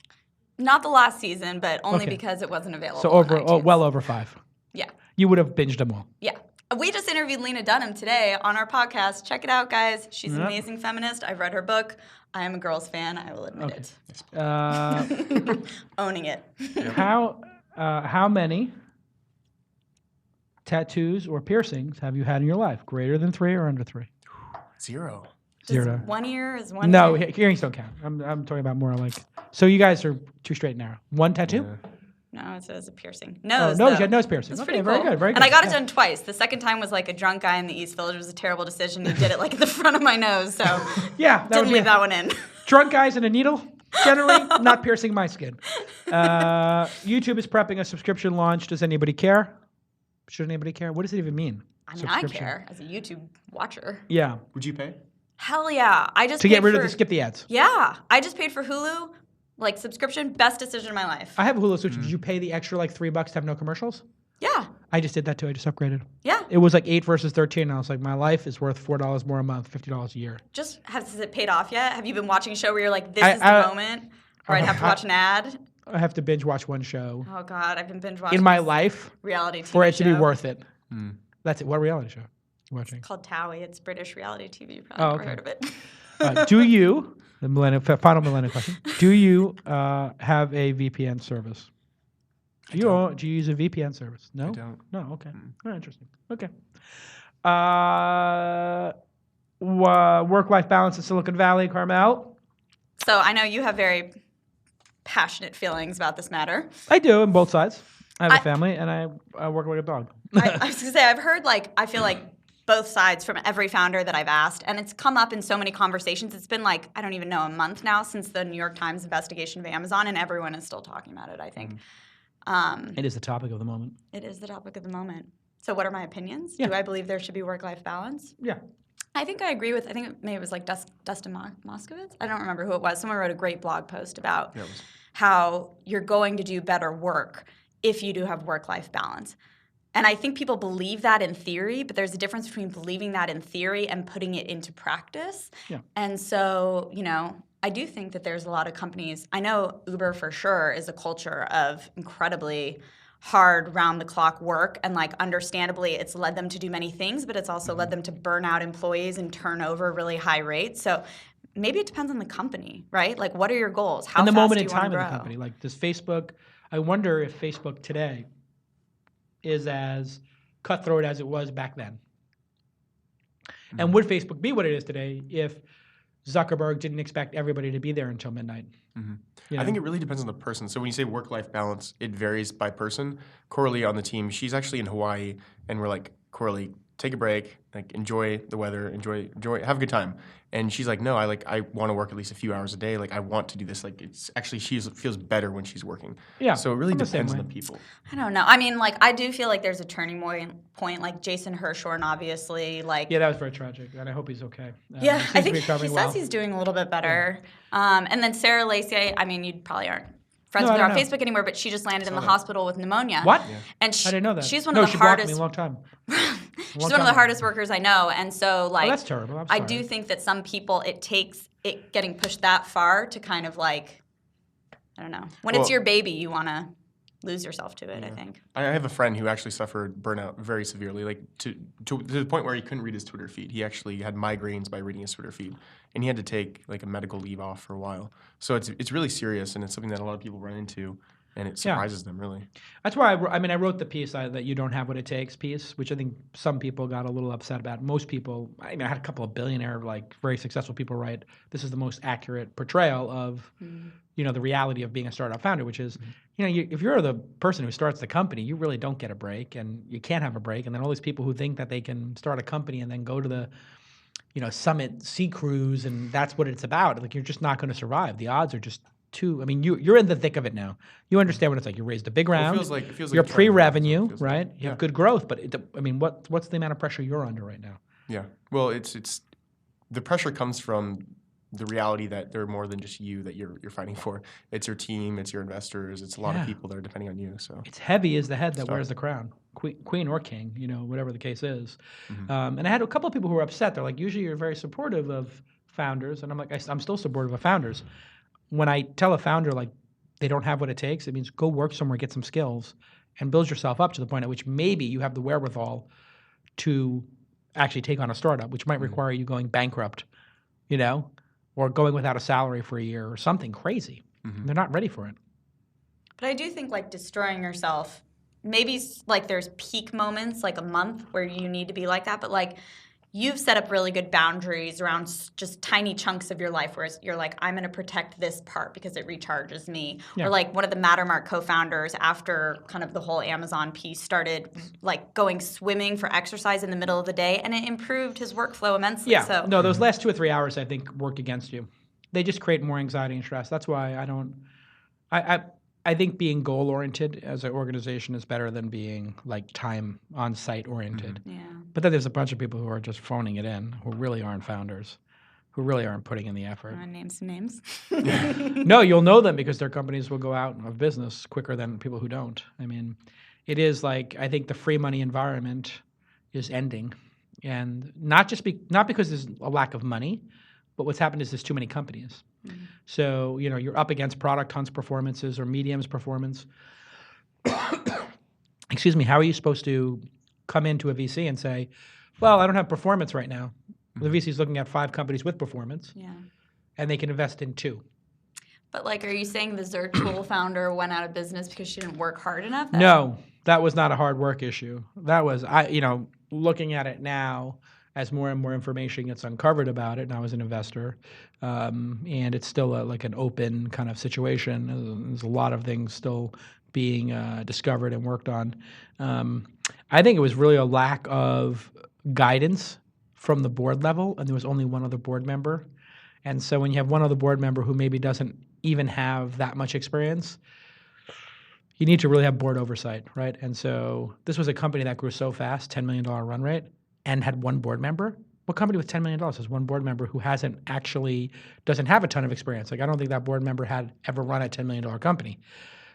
Not the last season, but only Okay. because it wasn't available. So on over, iTunes. well over 5. Yeah. You would have binged them all. Yeah. We just interviewed Lena Dunham today on our podcast. Check it out, guys. She's an Yep. amazing feminist. I've read her book. I am a Girls fan. I will admit Uh, it. Owning it. how many tattoos or piercings have you had in your life? Greater than 3 or under 3? 0. Zero. Does 1 year is one No, year? earrings don't count. I'm talking about more like. So you guys are too straight and narrow. 1 tattoo? No, it says a piercing. Nose, though. you had nose piercing. It's Okay, pretty very cool. good, very good. And I got it Yeah. done twice. The second time was like a drunk guy in the East Village. It was a terrible decision. He did it like at the front of my nose, so Yeah, that didn't would be leave that one in. drunk guys and a needle, generally not piercing my skin. YouTube is prepping a subscription launch. Does anybody care? Should anybody care? What does it even mean? I mean, I care as a YouTube watcher. Yeah. Would you pay? Hell yeah. I just To get paid rid for, of the skip the ads. Yeah. I just paid for Hulu, like subscription, best decision of my life. I have a Hulu switch. Did you pay the extra like $3 to have no commercials? Yeah. I just did that too. I just upgraded. Yeah. It was like 8 versus 13. And I was like, my life is worth $4 more a month, $50 a year. Just has it paid off yet? Have you been watching a show where you're like, this is the moment? Or I'd have to watch an ad? I have to binge watch one show Oh God, I've been binge watching in my life reality TV for it to be show worth it. That's it. What reality show are you watching? called TWiST. It's British reality TV. You probably never heard of it. Do you, final millennial question, do you have a VPN service? Do you use a VPN service? No? I don't. No, okay. Oh, interesting. Okay. Work-life balance in Silicon Valley, Carmel? So I know you have very passionate feelings about this matter. I do, on both sides. I have a family, and I work like a dog. I was going to say, I've heard I feel like both sides from every founder that I've asked, and it's come up in so many conversations. It's been like, I don't even know, a month now since the New York Times investigation of Amazon, and everyone is still talking about it, I think. It is the topic of the moment. It is the topic of the moment. So what are my opinions? Yeah. Do I believe there should be work-life balance? Yeah. I think I agree with, I think maybe it was like Dustin Moskovitz. I don't remember who it was. Someone wrote a great blog post about how you're going to do better work if you do have work-life balance. And I think people believe that in theory, but there's a difference between believing that in theory and putting it into practice. Yeah. And so, I do think that there's a lot of companies. I know Uber for sure is a culture of incredibly hard round-the-clock work, and understandably it's led them to do many things, but it's also led them to burn out employees and turn over really high rates. So maybe it depends on the company, right? Like, what are your goals? How and the fast moment do in you wanna time in the grow? company. Like, does Facebook, I wonder if Facebook today is as cutthroat as it was back then. And would Facebook be what it is today if Zuckerberg didn't expect everybody to be there until midnight? I think it really depends on the person. So when you say work-life balance, it varies by person. Coralie on the team, she's actually in Hawaii, and we're like, Coralie, take a break, enjoy the weather, enjoy, have a good time. And she's like, no, I want to work at least a few hours a day. I want to do this. It's actually, she feels better when she's working. Yeah, So it really I'm the same depends on way. the people. I don't know. I mean, I do feel like there's a turning point. Like Jason Hirschhorn, obviously, Yeah, that was very tragic, and I hope he's okay. Yeah, he seems I to think be he recovering says well. he's doing a little bit better. And then Sarah Lacey, I mean, you probably aren't friends No, with her I on don't know. Facebook anymore, but she just landed in the hospital with pneumonia. What? And I didn't know that. She's one no, of the she blocked hardest. me a long time. She's one of the hardest workers I know, and so Oh, that's terrible. I'm I sorry. do think that some people it takes it getting pushed that far to kind of I don't know. When it's Well- your baby, you want to lose yourself to it. I think. I have a friend who actually suffered burnout very severely, to the point where he couldn't read his Twitter feed. He actually had migraines by reading his Twitter feed, and he had to take a medical leave off for a while. So it's really serious, and it's something that a lot of people run into, and it surprises them really. That's why I wrote the piece that you don't have what it takes piece, which I think some people got a little upset about. Most people, I had a couple of billionaire, very successful people write, this is the most accurate portrayal of, the reality of being a startup founder, which is, if you're the person who starts the company, you really don't get a break, and you can't have a break. And then all these people who think that they can start a company and then go to the, Summit Sea Cruise, and that's what it's about. You're just not going to survive. The odds are just you're in the thick of it now. You understand what it's like. You raised a big round. It feels like You're a charge, pre-revenue, so it feels right? like- You have good growth, but what's the amount of pressure you're under right now? Yeah. Well, it's the pressure comes from the reality that there are more than just you that you're fighting for. It's your team, it's your investors, it's a lot of people that are depending on you. So It's heavy as the head that wears the crown, queen or king, whatever the case is. And I had a couple of people who were upset. They're like, usually you're very supportive of founders, and I'm like, I'm still supportive of founders. When I tell a founder they don't have what it takes, it means go work somewhere, get some skills, and build yourself up to the point at which maybe you have the wherewithal to actually take on a startup, which might require you going bankrupt, or going without a salary for a year or something crazy. They're not ready for it. But I do think destroying yourself. Maybe there's peak moments, a month where you need to be like that, but you've set up really good boundaries around just tiny chunks of your life where you're like, I'm going to protect this part because it recharges me. Yeah. Or like one of the Mattermark co-founders, after kind of the whole Amazon piece, started like going swimming for exercise in the middle of the day, and it improved his workflow immensely. Yeah. So No, those last 2 or 3 hours, I think, work against you. They just create more anxiety and stress. That's why I don't. I think being goal oriented as an organization is better than being like time on site oriented. yeah. But then there's a bunch of people who are just phoning it in, who really aren't founders, who really aren't putting in the effort. Want to name some names? No, you'll know them because their companies will go out of business quicker than people who don't. I mean, it is like, I think the free money environment is ending, and not because there's a lack of money, but what's happened is there's too many companies. So, you're up against ProductHunt's performances or Medium's performance. Excuse me, how are you supposed to come into a VC and say, well, I don't have performance right now? The VC's looking at 5 companies with performance, Yeah. and they can invest in 2. But like, are you saying the Zertool founder went out of business because she didn't work hard enough? No, that was not a hard work issue. That was, looking at it now, as more and more information gets uncovered about it, and I was an investor, and it's still like an open kind of situation. There's a lot of things still being discovered and worked on. I think it was really a lack of guidance from the board level, and there was only one other board member. And so when you have one other board member who maybe doesn't even have that much experience, you need to really have board oversight, right? And so this was a company that grew so fast, $10 million run rate, and had one board member. What company with $10 million has one board member who doesn't have a ton of experience? Like, I don't think that board member had ever run a $10 million company.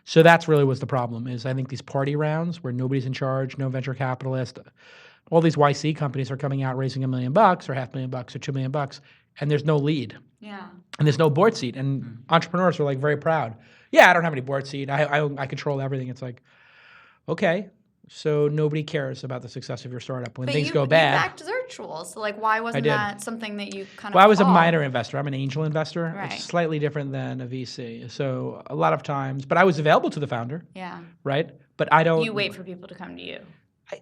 So that's really was the problem, is I think these party rounds where nobody's in charge, no venture capitalist, all these YC companies are coming out raising $1 million or $500,000 or $2 million, and there's no lead. Yeah. And there's no board seat. And entrepreneurs are like very proud. Yeah, I don't have any board seat. I control everything. It's like, okay, so nobody cares about the success of your startup. When things go bad. You backed Zertool, so like, why wasn't that something that you kind of? Well, I was a minor investor. I'm an angel investor. Right. It's slightly different than a VC. So a lot of times, but I was available to the founder. Yeah. Right. But I don't. You wait for people to come to you.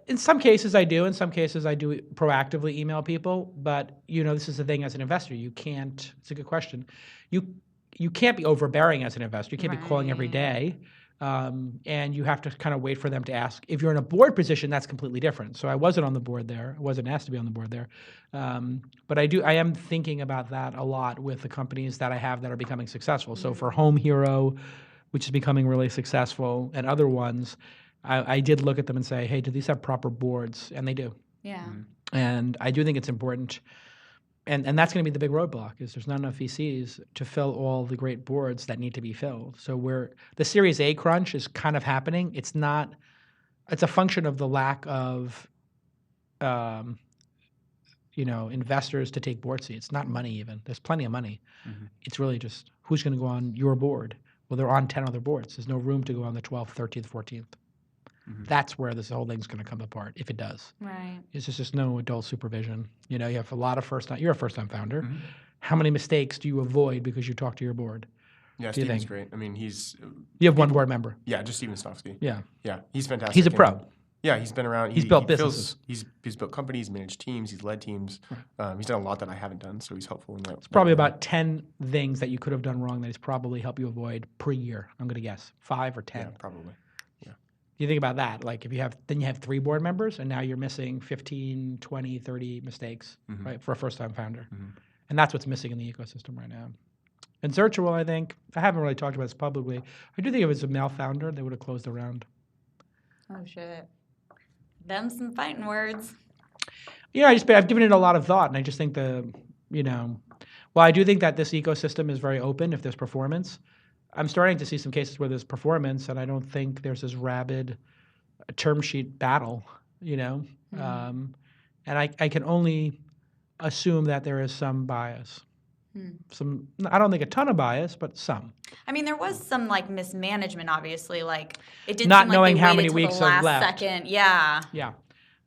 In some cases I do. In some cases I do proactively email people. But this is the thing as an investor. You can't. It's a good question. You can't be overbearing as an investor. You can't be calling every day. And you have to kind of wait for them to ask. If you're in a board position, that's completely different. So I wasn't on the board there. I wasn't asked to be on the board there. But I am thinking about that a lot with the companies that I have that are becoming successful. So for Home Hero, which is becoming really successful, and other ones, I did look at them and say, hey, do these have proper boards? And they do. Yeah. And I do think it's important. And that's going to be the big roadblock, is there's not enough VCs to fill all the great boards that need to be filled. So the Series A crunch is kind of happening. It's a function of the lack of, investors to take board seats. Not money even. There's plenty of money. It's really just who's going to go on your board. Well, they're on 10 other boards. There's no room to go on the 12th, 13th, 14th. That's where this whole thing's going to come apart, if it does. Right. It's just no adult supervision. You have a lot of first-time. You're a first-time founder. How many mistakes do you avoid because you talk to your board? Yeah, Steven's great. I mean, You have one board member. Yeah, just Steven Stofsky. Yeah. Yeah, he's fantastic. He's a pro. Yeah, he's been around. He's built businesses. He's built companies, managed teams, he's led teams. He's done a lot that I haven't done, so he's helpful in that. It's probably about 10 things that you could have done wrong that he's probably helped you avoid per year. I'm going to guess 5 or 10. Yeah, probably. You think about that, like if you have 3 board members and now you're missing 15, 20, 30 mistakes, right, for a first-time founder. And that's what's missing in the ecosystem right now. And Zertool, I think, I haven't really talked about this publicly. I do think if it was a male founder, they would have closed the round. Oh, shit. Them some fighting words. I've given it a lot of thought, and I just think while I do think that this ecosystem is very open if there's performance, I'm starting to see some cases where there's performance, and I don't think there's this rabid term sheet battle, and I can only assume that there is some bias. I don't think a ton of bias, but some. I mean, there was some mismanagement, obviously. Like it didn't not seem knowing like they how many waited till weeks the are last left. second. Yeah. Yeah.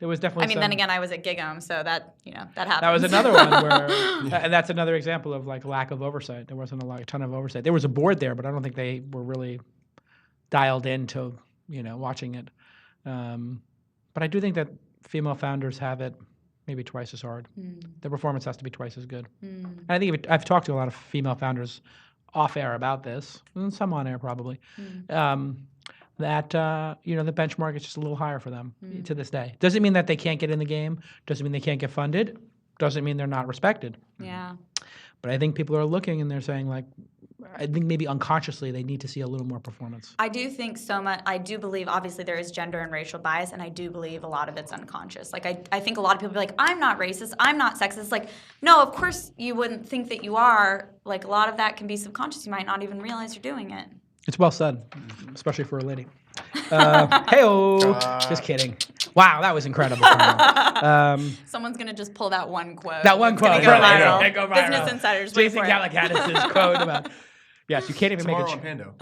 There was definitely. I mean, then again, I was at Gig'em, so that that happens. That was another one where, and that's another example of lack of oversight. There wasn't a ton of oversight. There was a board there, but I don't think they were really dialed into watching it. But I do think that female founders have it maybe twice as hard. The performance has to be twice as good. And I think I've talked to a lot of female founders off air about this, and some on air probably, that the benchmark is just a little higher for them to this day. Doesn't mean that they can't get in the game. Doesn't mean they can't get funded. Doesn't mean they're not respected. Yeah. But I think people are looking and they're saying, like, I think maybe unconsciously they need to see a little more performance. I do think so much. I do believe, obviously, there is gender and racial bias, and I do believe a lot of it's unconscious. Like, I think a lot of people be like, I'm not racist, I'm not sexist. Like, no, of course you wouldn't think that you are. Like, a lot of that can be subconscious. You might not even realize you're doing it. It's well said, especially for a lady. Hey-oh. Just kidding. Wow, that was incredible. Someone's going to just pull that one quote. That one It's gonna quote. Go Right, viral. go viral. Business Insiders. wait Jason for it. Calacanis' quote about... Yes, you can't even Tomorrow make on it. Pando.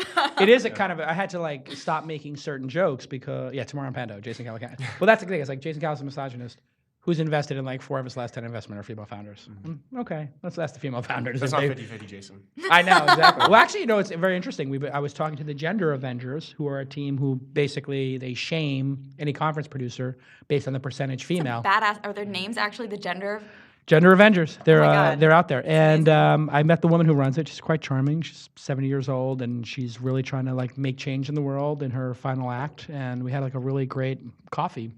It is a kind of... I had to, like, stop making certain jokes because... Yeah, tomorrow on Pando, Jason Calacanis. Well, that's the thing. It's like Jason Calacanis is a misogynist who's invested in, like, 4 of his last 10 investment are female founders. Okay, let's ask the female founders. That's if not they- 50-50, Jason. I know, exactly. Well, actually, it's very interesting. I was talking to the Gender Avengers, who are a team who basically they shame any conference producer based on the percentage female. Badass. Are their names actually the gender? Gender Avengers. They're God. they're out there, and I met the woman who runs it. She's quite charming. She's 70 years old, and she's really trying to like make change in the world in her final act. And we had like a really great coffee.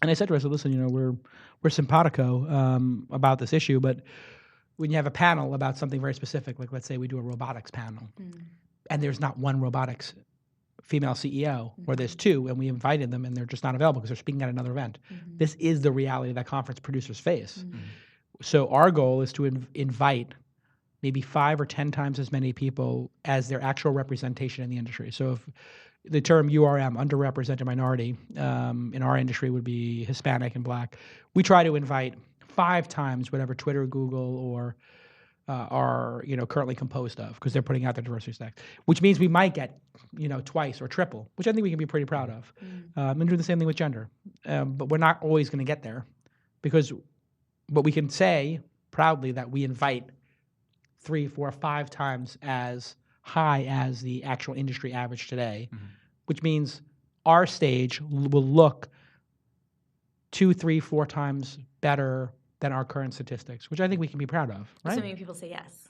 And I said to her, I said, listen, we're simpatico about this issue, but when you have a panel about something very specific, like let's say we do a robotics panel, and there's not one robotics female CEO, or there's 2, and we invited them, and they're just not available because they're speaking at another event. This is the reality that conference producers face. So our goal is to invite maybe 5 or 10 times as many people as their actual representation in the industry. So if the term URM, underrepresented minority, in our industry would be Hispanic and Black, we try to invite 5 times whatever Twitter, Google, or are currently composed of, because they're putting out their diversity stacks, which means we might get twice or triple, which I think we can be pretty proud of. And do the same thing with gender, but we're not always going to get there, but we can say proudly that we invite 3, 4, 5 times as high as the actual industry average today, which means our stage will look 2, 3, 4 times better than our current statistics, which I think we can be proud of, right? Assuming people say yes.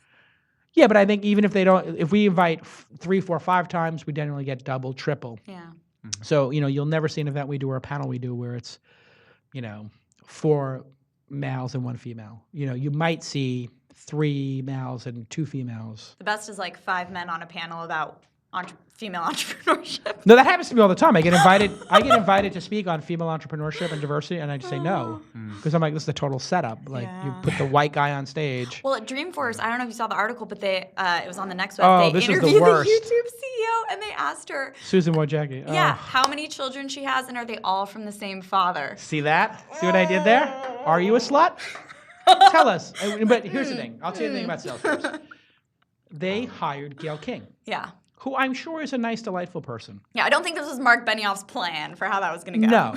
Yeah, but I think even if they don't, if we invite 3, 4, 5 times, we generally get double, triple. Yeah. So, you'll never see an event we do or a panel we do where it's, 4 males and 1 female. You might see 3 males and 2 females. The best is like 5 men on a panel about female entrepreneurship. No, that happens to me all the time. I get invited to speak on female entrepreneurship and diversity, and I just say no, because I'm like, this is the total setup. Like, you put the white guy on stage. Well, at Dreamforce, I don't know if you saw the article, but it was on the next one. They this is the interviewed the worst. YouTube CEO, and they asked her, Susan Wojcicki. yeah, how many children she has, and are they all from the same father? See that? See what I did there? Are you a slut? Tell us. But here's the thing. I'll tell you the thing about Salesforce. They hired Gail King, Yeah. who I'm sure is a nice, delightful person. Yeah, I don't think this was Mark Benioff's plan for how that was going to go. No.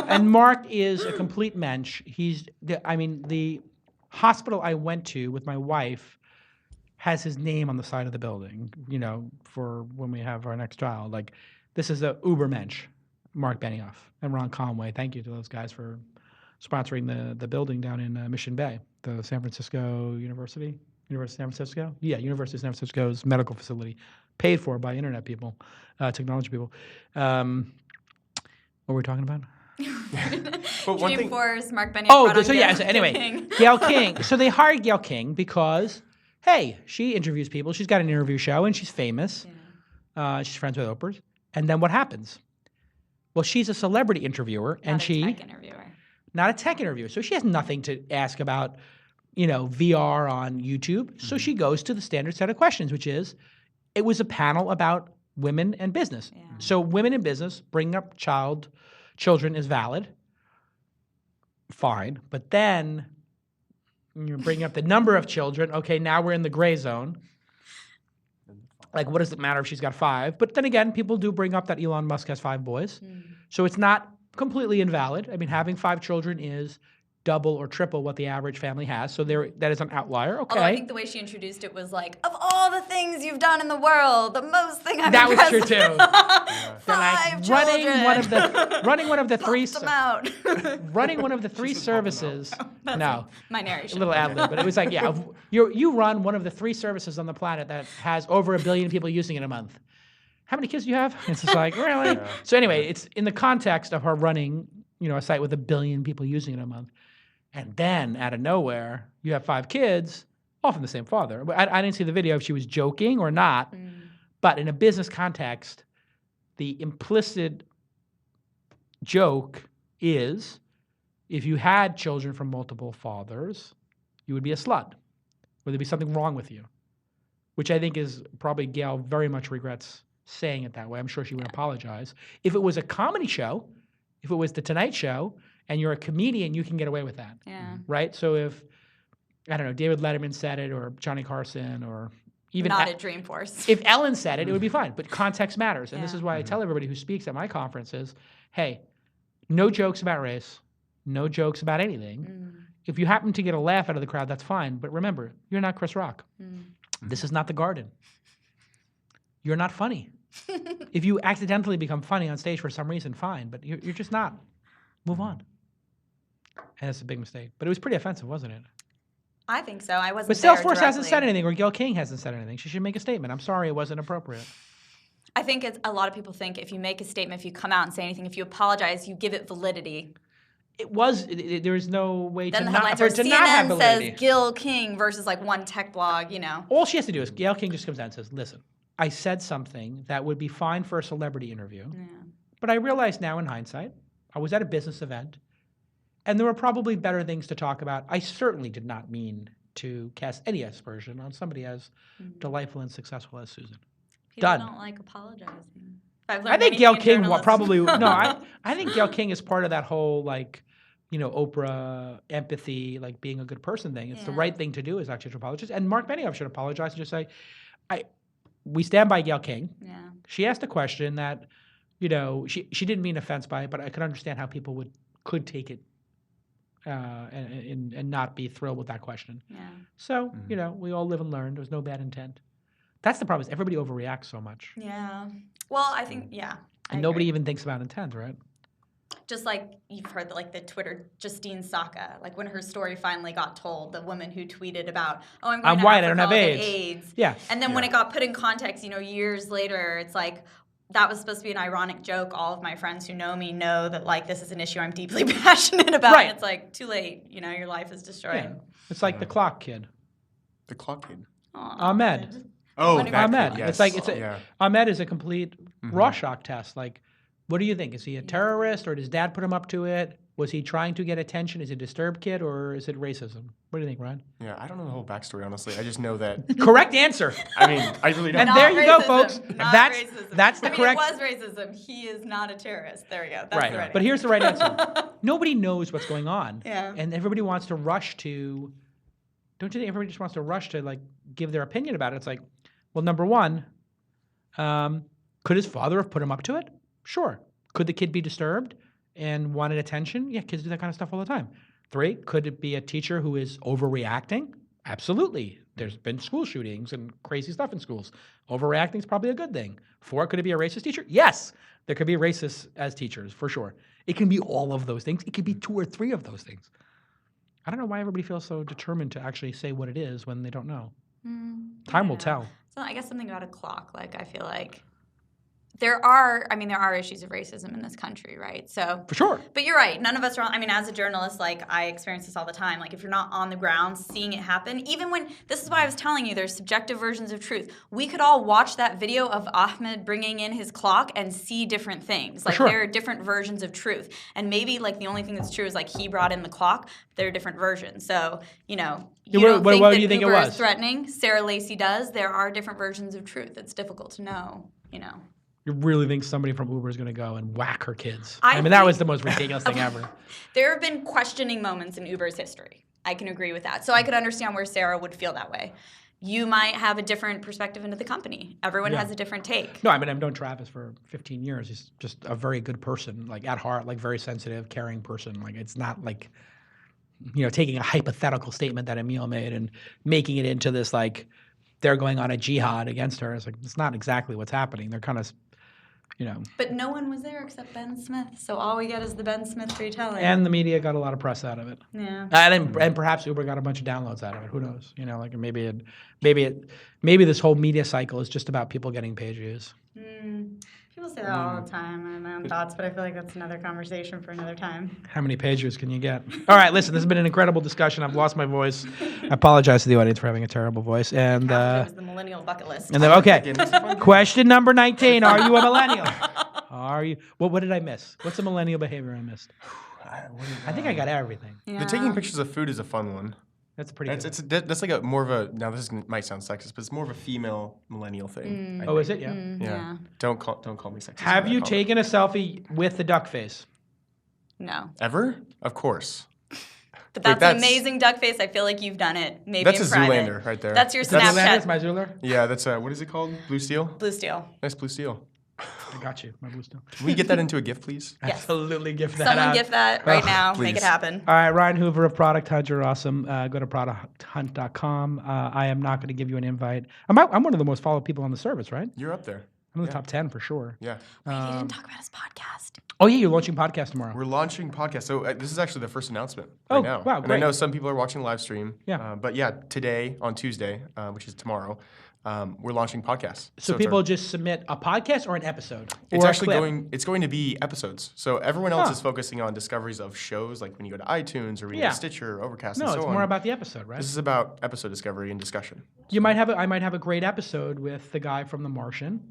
And Mark is a complete mensch. The hospital I went to with my wife has his name on the side of the building, for when we have our next child. Like, this is a uber mensch, Mark Benioff and Ron Conway. Thank you to those guys for sponsoring the building down in Mission Bay, the San Francisco University of San Francisco? Yeah, University of San Francisco's medical facility, paid for by internet people, technology people. What were we talking about? But one thing, Dreamforce, Mark Benioff. So anyway, Gail King. So they hired Gail King because, hey, she interviews people. She's got an interview show, and she's famous. Yeah. She's friends with Oprah. And then what happens? Well, she's a celebrity interviewer, Not a tech interviewer. Not a tech interviewer. So she has nothing to ask about, VR on YouTube. So she goes to the standard set of questions, which is, it was a panel about women and business. Yeah. So women in business, bringing up children is valid. Fine. But then you're bringing up the number of children. Okay, now we're in the gray zone. Like, what does it matter if she's got 5? But then again, people do bring up that Elon Musk has 5 boys. So it's not completely invalid. I mean, having 5 children is double or triple what the average family has. So that is an outlier. Okay. Although I think the way she introduced it was like, of all the things you've done in the world, the most thing I've that was true too. They're like running one of the three running one of the three services. No, my narration. A little ad lib, but it was like, yeah, you run one of the three services on the planet that has over 1 billion people using it a month. How many kids do you have? It's just like, really? Yeah. So anyway, it's in the context of her running, a site with 1 billion people using it a month. And then, out of nowhere, you have 5 kids, all from the same father. I didn't see the video if she was joking or not, but in a business context, the implicit joke is if you had children from multiple fathers, you would be a slut. Or there'd be something wrong with you, which I think is probably Gail very much regrets saying it that way. I'm sure she would apologize. If it was a comedy show, if it was The Tonight Show, and you're a comedian, you can get away with that. Yeah. Right? So if, I don't know, David Letterman said it, or Johnny Carson, or even not at Dreamforce. If Ellen said it, it would be fine. But context matters. And this is why I tell everybody who speaks at my conferences, hey, no jokes about race, no jokes about anything. If you happen to get a laugh out of the crowd, that's fine. But remember, you're not Chris Rock. This is not The Garden. You're not funny. If you accidentally become funny on stage for some reason, fine. But you're just not. Move on. And that's a big mistake. But it was pretty offensive, wasn't it? I think so. I wasn't. But Salesforce hasn't said anything, or Gail King hasn't said anything. She should make a statement. I'm sorry, it wasn't appropriate. I think a lot of people think if you make a statement, if you come out and say anything, if you apologize, you give it validity. There is no way then to the not CNN have says Gil King versus like one tech blog, All she has to do is, Gail King just comes out and says, listen, I said something that would be fine for a celebrity interview, but I realize now in hindsight, I was at a business event, and there were probably better things to talk about. I certainly did not mean to cast any aspersion on somebody as delightful and successful as Susan. People Done. don't like apologizing. I think Gail King I think Gail King is part of that whole Oprah empathy, like being a good person thing. It's the right thing to do is actually to apologize. And Mark Benioff should apologize and just say, we stand by Gail King. Yeah. She asked a question that, she didn't mean offense by it, but I could understand how people could take it and not be thrilled with that question. Yeah. So, we all live and learn. There was no bad intent. That's the problem is everybody overreacts so much. Yeah. Well, I think, And nobody even thinks about intent, right? Just like you've heard the Twitter Justine Saka, like when her story finally got told, the woman who tweeted about, I'm white, I don't have AIDS. Yeah. And then when it got put in context, years later, it's like, that was supposed to be an ironic joke. All of my friends who know me know that this is an issue I'm deeply passionate about. Right. And it's like, too late, your life is destroyed. Yeah. It's like the clock kid. The clock kid. Ahmed. Oh, that Ahmed. kid, yes. Ahmed is a complete Rorschach test. What do you think? Is he a terrorist, or does Dad put him up to it? Was he trying to get attention? Is he a disturbed kid, or is it racism? What do you think, Ryan? Yeah, I don't know the whole backstory, honestly. I just know that. Correct answer. I really don't. And there you go, folks. Racism. That's the correct. It was racism. He is not a terrorist. There we go. That's right. the right But here's the right answer. Nobody knows what's going on. Yeah. And everybody wants to rush to. Don't you think everybody just wants to rush to give their opinion about it? It's like, well, number one, could his father have put him up to it? Sure. Could the kid be disturbed and wanted attention? Yeah, kids do that kind of stuff all the time. 3, could it be a teacher who is overreacting? Absolutely. There's been school shootings and crazy stuff in schools. Overreacting is probably a good thing. 4, could it be a racist teacher? Yes, there could be racists as teachers, for sure. It can be all of those things. It could be 2 or 3 of those things. I don't know why everybody feels so determined to actually say what it is when they don't know. Time will tell. So I guess something about a clock. I feel like there are issues of racism in this country, right? So for sure. But you're right. None of us are. As a journalist, I experience this all the time. If you're not on the ground seeing it happen, even when this is why I was telling you, there's subjective versions of truth. We could all watch that video of Ahmed bringing in his clock and see different things. Sure. There are different versions of truth, and maybe the only thing that's true is he brought in the clock. There are different versions. So you don't think that Uber it was threatening. Sarah Lacey does. There are different versions of truth. It's difficult to know. You really think somebody from Uber is going to go and whack her kids? That was the most ridiculous thing ever. There have been questioning moments in Uber's history. I can agree with that. So I could understand where Sarah would feel that way. You might have a different perspective into the company. Everyone has a different take. No, I've known Travis for 15 years. He's just a very good person, at heart, very sensitive, caring person. It's not taking a hypothetical statement that Emil made and making it into this like they're going on a jihad against her. It's like it's not exactly what's happening. They're kind of, But no one was there except Ben Smith, so all we get is the Ben Smith retelling. And the media got a lot of press out of it. Yeah. And perhaps Uber got a bunch of downloads out of it. Who knows? Like maybe this whole media cycle is just about people getting page views. People say that all the time. I have my own thoughts, but I feel like that's another conversation for another time. How many page views can you get? All right, listen, this has been an incredible discussion. I've lost my voice. I apologize to the audience for having a terrible voice. And Half of it was the millennial bucket list. and then okay, question number 19: are you a millennial? Are you? What did I miss? What's a millennial behavior I missed? I think I got everything. Yeah. The taking pictures of food is a fun one. That's pretty good. That's like more of a, now this might sound sexist, but it's more of a female millennial thing. Oh, is it? Yeah. Yeah. Don't call me sexist. Have you taken a selfie with the duck face? No. Ever? Of course. But that's an amazing duck face. I feel like you've done it. Maybe that's in a private. Zoolander right there. That's your That's Snapchat. my Zooler. Yeah, that's what is it called? Blue steel? Blue steel. Nice blue steel. I got you. My blue steel. Can we get that into a GIF, please? Yes. Absolutely, gift that Someone out. gift that right now. please. Make it happen. All right, Ryan Hoover of Product Hunt, you're awesome. Go to producthunt.com. I am not going to give you an invite. I'm one of the most followed people on the service, right? You're up there. I'm in the top 10 for sure. Yeah. Wait, you didn't talk about his podcast. Oh yeah, you're launching podcast tomorrow. We're launching podcast. So this is actually the first announcement right Oh, now. wow, And I great. know some people are watching the live stream. Yeah. But yeah, today, on Tuesday, which is tomorrow, we're launching podcasts. So it's people our- just submit a podcast or an episode. It's or a actually clip? it's going to be episodes. So everyone else Huh. is focusing on discoveries of shows, like when you go to iTunes or when you go Yeah. to Stitcher or Overcast No, and so it's on. more about the episode, right? This is about episode discovery and discussion. I might have a great episode with the guy from The Martian.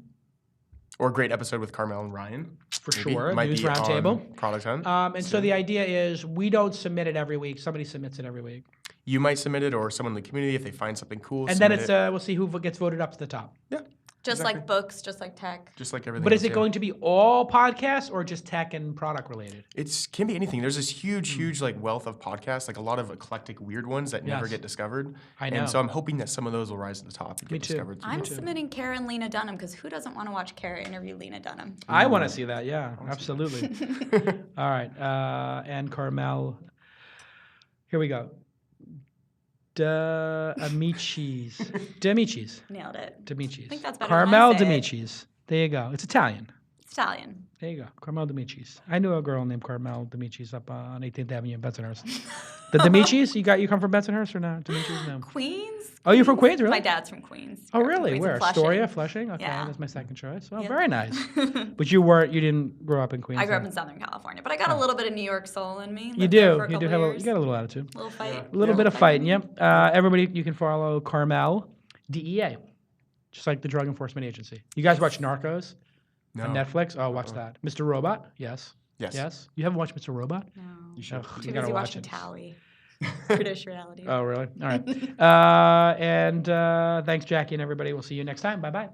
Or a great episode with Carmel and Ryan. For maybe. sure, Might News be Roundtable. on Product Hunt. And so the idea is we don't submit it every week. Somebody submits it every week. You might submit it, or someone in the community, if they find something cool, And then submit it's it. we'll see who gets voted up to the top. Yeah. Just Exactly. like books, just like tech. Just like everything But is else, it yeah. going to be all podcasts or just tech and product related? It can be anything. There's this huge like wealth of podcasts, like a lot of eclectic, weird ones that never Yes. get discovered. I know. And so I'm hoping that some of those will rise to the top and Me get too. discovered. I'm submitting Kara and Lena Dunham because who doesn't want to watch Kara interview Lena Dunham? I want to see that. Yeah, absolutely. All right. And Carmel. Here we go. DeAmicis. DeAmicis. Nailed it. DeAmicis. I think that's better Carmel when I say it. DeAmicis. There you go. It's Italian. It's Italian. There you go. Carmel DeAmicis. I knew a girl named Carmel DeAmicis up on 18th Avenue in Bensonhurst. The DeAmicis? You come from Bensonhurst or no? DeAmicis? No. Queens? Oh, you're from Queens, really? My dad's from Queens. Oh, Parents from really? Queens Where? and Flushing. Astoria, Flushing? Okay, Yeah. that's my second choice. Well, Yep. very nice. But you didn't grow up in Queens. I grew up then? in Southern California, but I got a little bit of New York soul in me. You Lived there do. for a You do couple have years. you got a little attitude. Little fight. A little bit of fighting, yep. Everybody, you can follow Carmel DEA, just like the Drug Enforcement Agency. You guys watch Narcos on Netflix? Oh, watch that. Mr. Robot? Yes. Yes. Yes. You haven't watched Mr. Robot? No. You should. Ugh, Too you gotta busy watch watching it. Towie. British reality. Oh, really? All right. And thanks, Jackie and everybody. We'll see you next time. Bye-bye.